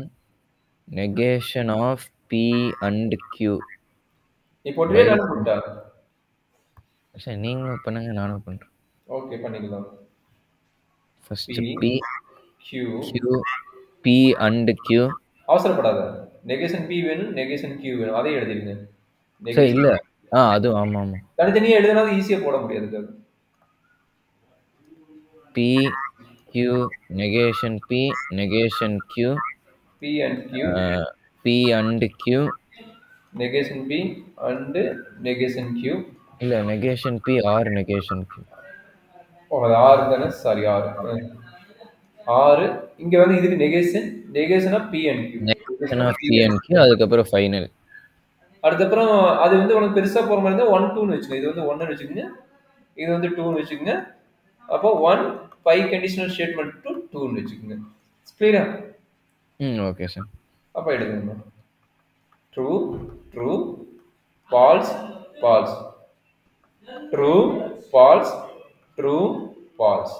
negation of p and q. இப்போ ட்ரே ரன் பண்ணிட்டா சார். நீங்களும் பண்ணுங்க, நானும் பண்றேன். ஓகே, பண்ணிக்கலாம். First p q p and q. அவசரப்படாத. நெகேஷன் p வேணும், நெகேஷன் q வேணும். அதே எழுதிடுங்க. சார் இல்ல, அது ஆமா தனித்தனியா எழுதுனா ஈஸியா போட முடியாது. p q negation p negation q p and q negation p and negation q. இல்ல, negation p or negation q. அது r தானே, சாரி r. இங்க வந்து இதுக்கு negation of p and q. அதுக்கு அப்புறம் ஃபைனல். அடுத்து அப்புறம் அது வந்து உனக்கு பெருசா போற மாதிரி இருந்தா 1 2 ன்னு வெச்சுங்க. இது வந்து 1 ன்னு வெச்சுங்க, இது வந்து 2 ன்னு வெச்சுங்க. அப்போ 1 5 கண்டிஷனல் ஸ்டேட்மென்ட் டு 2 ன்னு வெச்சுங்க. கிளியரா? Okay sir. அப்ப எடுங்க. True false true false true false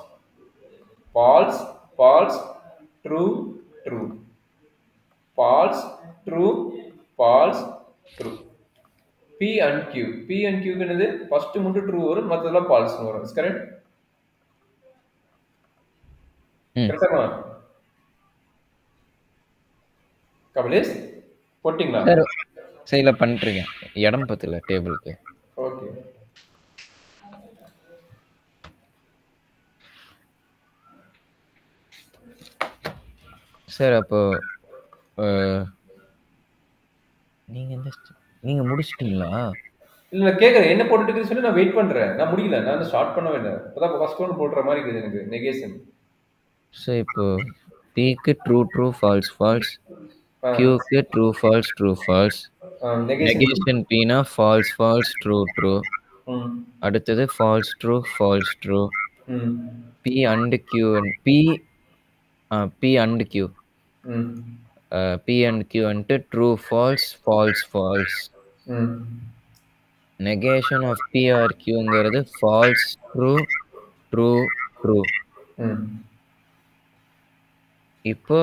true false true false true. p and q க்கு என்னது, ஃபர்ஸ்ட் மட்டும் ட்ரூ வரும், மத்ததெல்லாம் ஃபால்ஸ் வரும். Is correct? கரெக்ட்டா? கமலேஷ் போட்டிங்களா? சரில பண்ணிட்டீங்க. இடம் பத்தல டேபிளுக்கு. ஓகே. சார் அப்போ நீங்க முடிச்சிட்டீங்களா? இல்ல, நான் கேக்குறேன் என்ன போட்டுட்டு இருக்குன்னு சொல்லி நான் வெயிட் பண்றேன். நான் முடியல, நான் ஸ்டார்ட் பண்ணவே இல்லை. அப்பதான் ஃபர்ஸ்ட் ஒன் போடுற மாதிரி இருக்குது எனக்கு. நெகேஷன். சார் இப்போ p க்கு ட்ரூ ஃபால்ஸ் q க்கு ட்ரூ ஃபால்ஸ். நெகேஷன் p னா ஃபால்ஸ் ட்ரூ. அடுத்தது false true. p and q P and Q வந்துட்டு ட்ரூ ஃபால்ஸ் ஃபால்ஸ் ஃபால்ஸ். ம் நெகேஷன் ஆஃப் P or Qங்கிறது ஃபால்ஸ் ட்ரூ ட்ரூ ட்ரூ. ம் இப்போ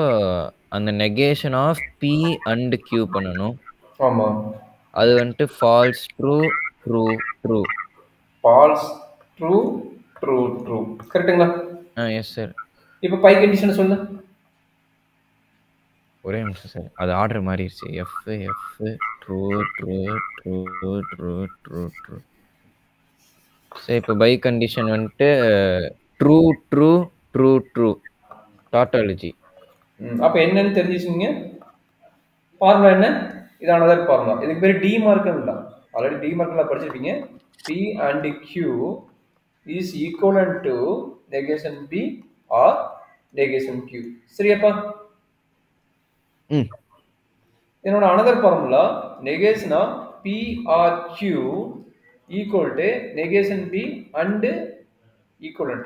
அந்த negation of P and Q பண்ணணும். ஆமாம். அது வந்துட்டு false true true true. False true true true கரெக்டுங்களா? Yes sir. இப்போ பை கண்டிஷன் சொல்லு. ஒரே நிமிஷம் சார், அது ஆர்டர் மாறிடுச்சு. F F true true true true true true. சரி, இப்போ பை கண்டிஷன் வந்துட்டு true true true true tautology. அப்போ என்னன்னு தெரிஞ்சுச்சுங்க. ஃபார்முலா என்ன? இது அனதர் ஃபார்முலா. இதுக்கு பேர் டி மார்க்கன் தான். ஆல்ரெடி டி மார்க்கன்ல படிச்சிருப்பீங்க. P and Q is equivalent to negation P or negation Q. சரியாப்பா? என்னோட another formula negation of P or Q equal to negation P and equivalent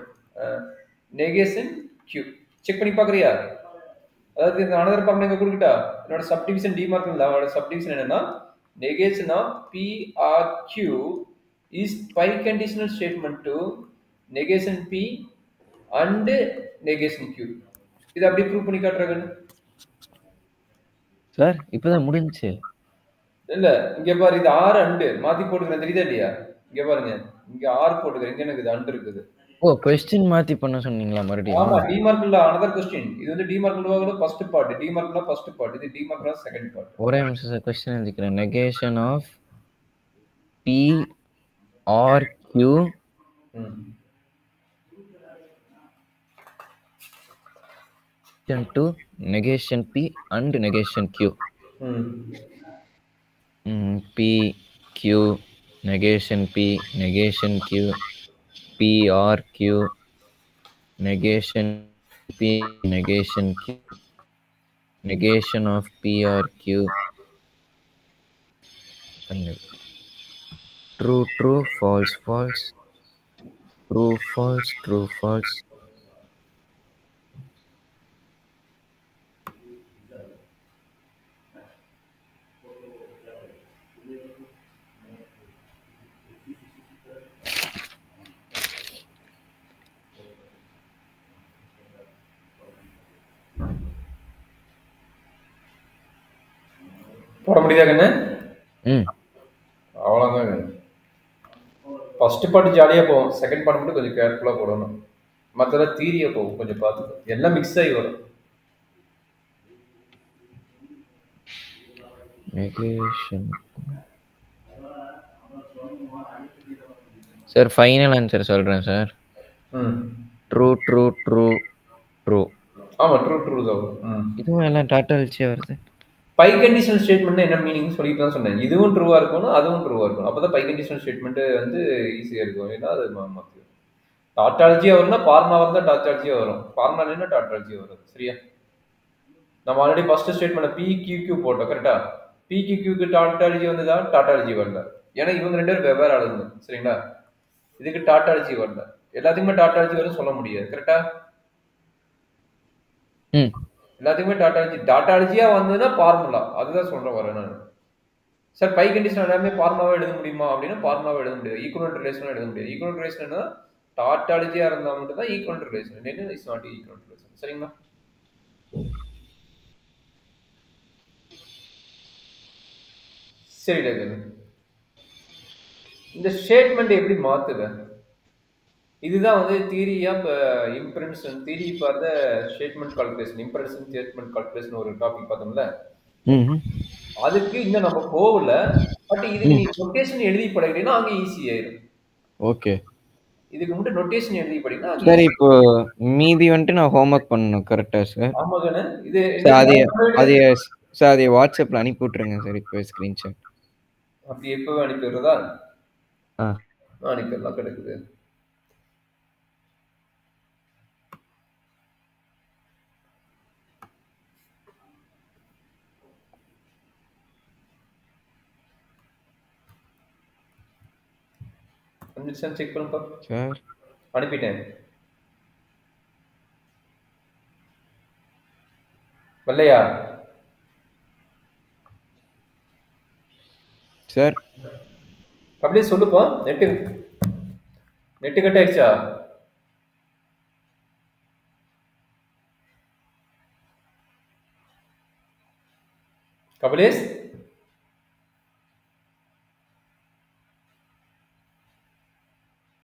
negation Q. Check பண்ணி பார்க்குறியா? அதாவது இந்த another formula இங்கே கொடுக்கிட்டா என்னோட subdivision D மார்க்கன்ல அவரோட subdivision என்னன்னா negation of P or Q is pi conditional statement to negation P and negation Q. இது அப்படியே ப்ரூவ் பண்ணி காட்டுறாங்க சார். இப்போதான் முடிஞ்சுச்சு. இல்ல இங்க பாரு, இது ஆர் அண்டு மாத்தி போட்டுக்கிறேன், தெரியுதா இல்லையா? இங்க பாருங்க, இங்க ஆர் போட்டுக்கிறேன், இங்க எனக்கு இது அண்டு இருக்குது. ஓ, क्वेश्चन மாத்தி பண்ண சொன்னீங்களா மறுபடியும்? ஆமா, டி மார்க்ல another question. இது வந்து டி மார்க்ல ஃபர்ஸ்ட் பார்ட், டி மார்க்ல ஃபர்ஸ்ட் பார்ட், இது டி மார்க்ல செகண்ட் பார்ட். ஒரே நிமிஷம் சார், क्वेश्चन எழுதிக்கிறேன். Negation of P or Q to negation P and negation Q. P Q negation P negation Q P or Q negation P negation Q negation of P or Q. True true false false true false true false. போட முடியுதா கண்ணு? அவ்வளோதாங்க. First part ஜாலியாக போகும், second part மட்டும் கொஞ்சம் கேர்ஃபுல்லாக போடணும். மற்றதெல்லாம் தீரியா போகும், கொஞ்சம் பார்த்துக்கோ, எல்லாம் மிக்ஸ் ஆகி வரும். சார் ஃபைனல் ஆன்சர் சொல்கிறேன் sir. True true true true. ஆமாம், ட்ரூ ட்ரூ தான். இதுவும் எல்லாம் டாட்டாலிச்சியாக வருது. பை கண்டிஷனல் ஸ்டேட்மெண்ட் என்ன மீனிங் சொல்லிட்டு தான் சொன்னேன். இதுவும் ட்ரூவா இருக்கணும், அதுவும் ட்ரூவா இருக்கணும். அப்பதான் பை கண்டிஷனல் ஸ்டேட்மெண்ட் வந்து ஈஸியா இருக்கும். ஏன்னா அது டாட்டாலஜியா வரும்னா ஃபார்மா இருந்தா டாட்டாலஜியா வரும், ஃபார்மா இல்லைன்னா டாட்டாலஜியா வரும். சரியா? நம்ம already first statement P Q Q போட்டோம், கரெக்டா? பி கியூ கியூக்கு டாட்டாலஜி வந்துதா? டாட்டாலஜி வரல. ஏன்னா இவங்க ரெண்டு பேரும் வெவ்வேறு ஆளுங்க. சரிங்களா? இதுக்கு டாட்டாலஜி வரல. எல்லாத்துக்குமே டாட்டாலஜி வரும் சொல்ல முடியாது, கரெக்டா? எல்லாத்துக்குமே டாட்டாலஜியா வந்ததுன்னா ஃபார்முலா, அதுதான் சொல்றேன் வரேன் நான். சார் பை கண்டிஷன் எல்லாமே ஃபார்முலாவை எழுத முடியுமா அப்படின்னா ஃபார்முலாவை எழுத முடியாது, ஈக்குவல் ரிலேஷனும் எழுத முடியாது. ஈக்குவல் ரிலேஷன் என்ன? டாட்டாலஜியா இருந்தால் மட்டும் தான் ஈக்குவல் ரிலேஷன், இல்லைன்னா இட்ஸ் நாட் ஈக்குவல் ரிலேஷன். சரிங்களா? சரி, இந்த ஸ்டேட்மெண்ட் எப்படி மாத்துவேன்? இதுதான் வந்து theory of inference, theory for the statement calculation, inference statement calculation ஒரு டாபிக் பார்த்தோம்ல, அதுக்கு இன்னும் நம்ம போகல. பட் இதுக்கு நீ நோட்டேஷன் எழுதி படிக்கிறீங்கன்னா அங்கே ஈஸி ஆயிடும். ஓகே, இதுக்கு மட்டும் நோட்டேஷன் எழுதி படிக்கணும். சார் இப்போ மீதி வந்துட்டு நான் ஹோம்ஒர்க் பண்ணணும், கரெக்டா சார்? ஆமாங்க. இது அது சார் அதை வாட்ஸ்அப்ல அனுப்பி விட்டுருங்க சார், இப்போ ஸ்கிரீன்ஷாட். அப்படி எப்போ அனுப்பிடுறதா? அனுப்பிடலாம், கிடைக்குது. செக் பண்ணுப்பா சார். அனுப்பிட்டேன். வரலையா? சார் கபிலேஷ் சொல்லுப்பா. நெட்டு நெட்டு கட் ஆயிடுச்சா? கபிலேஷ்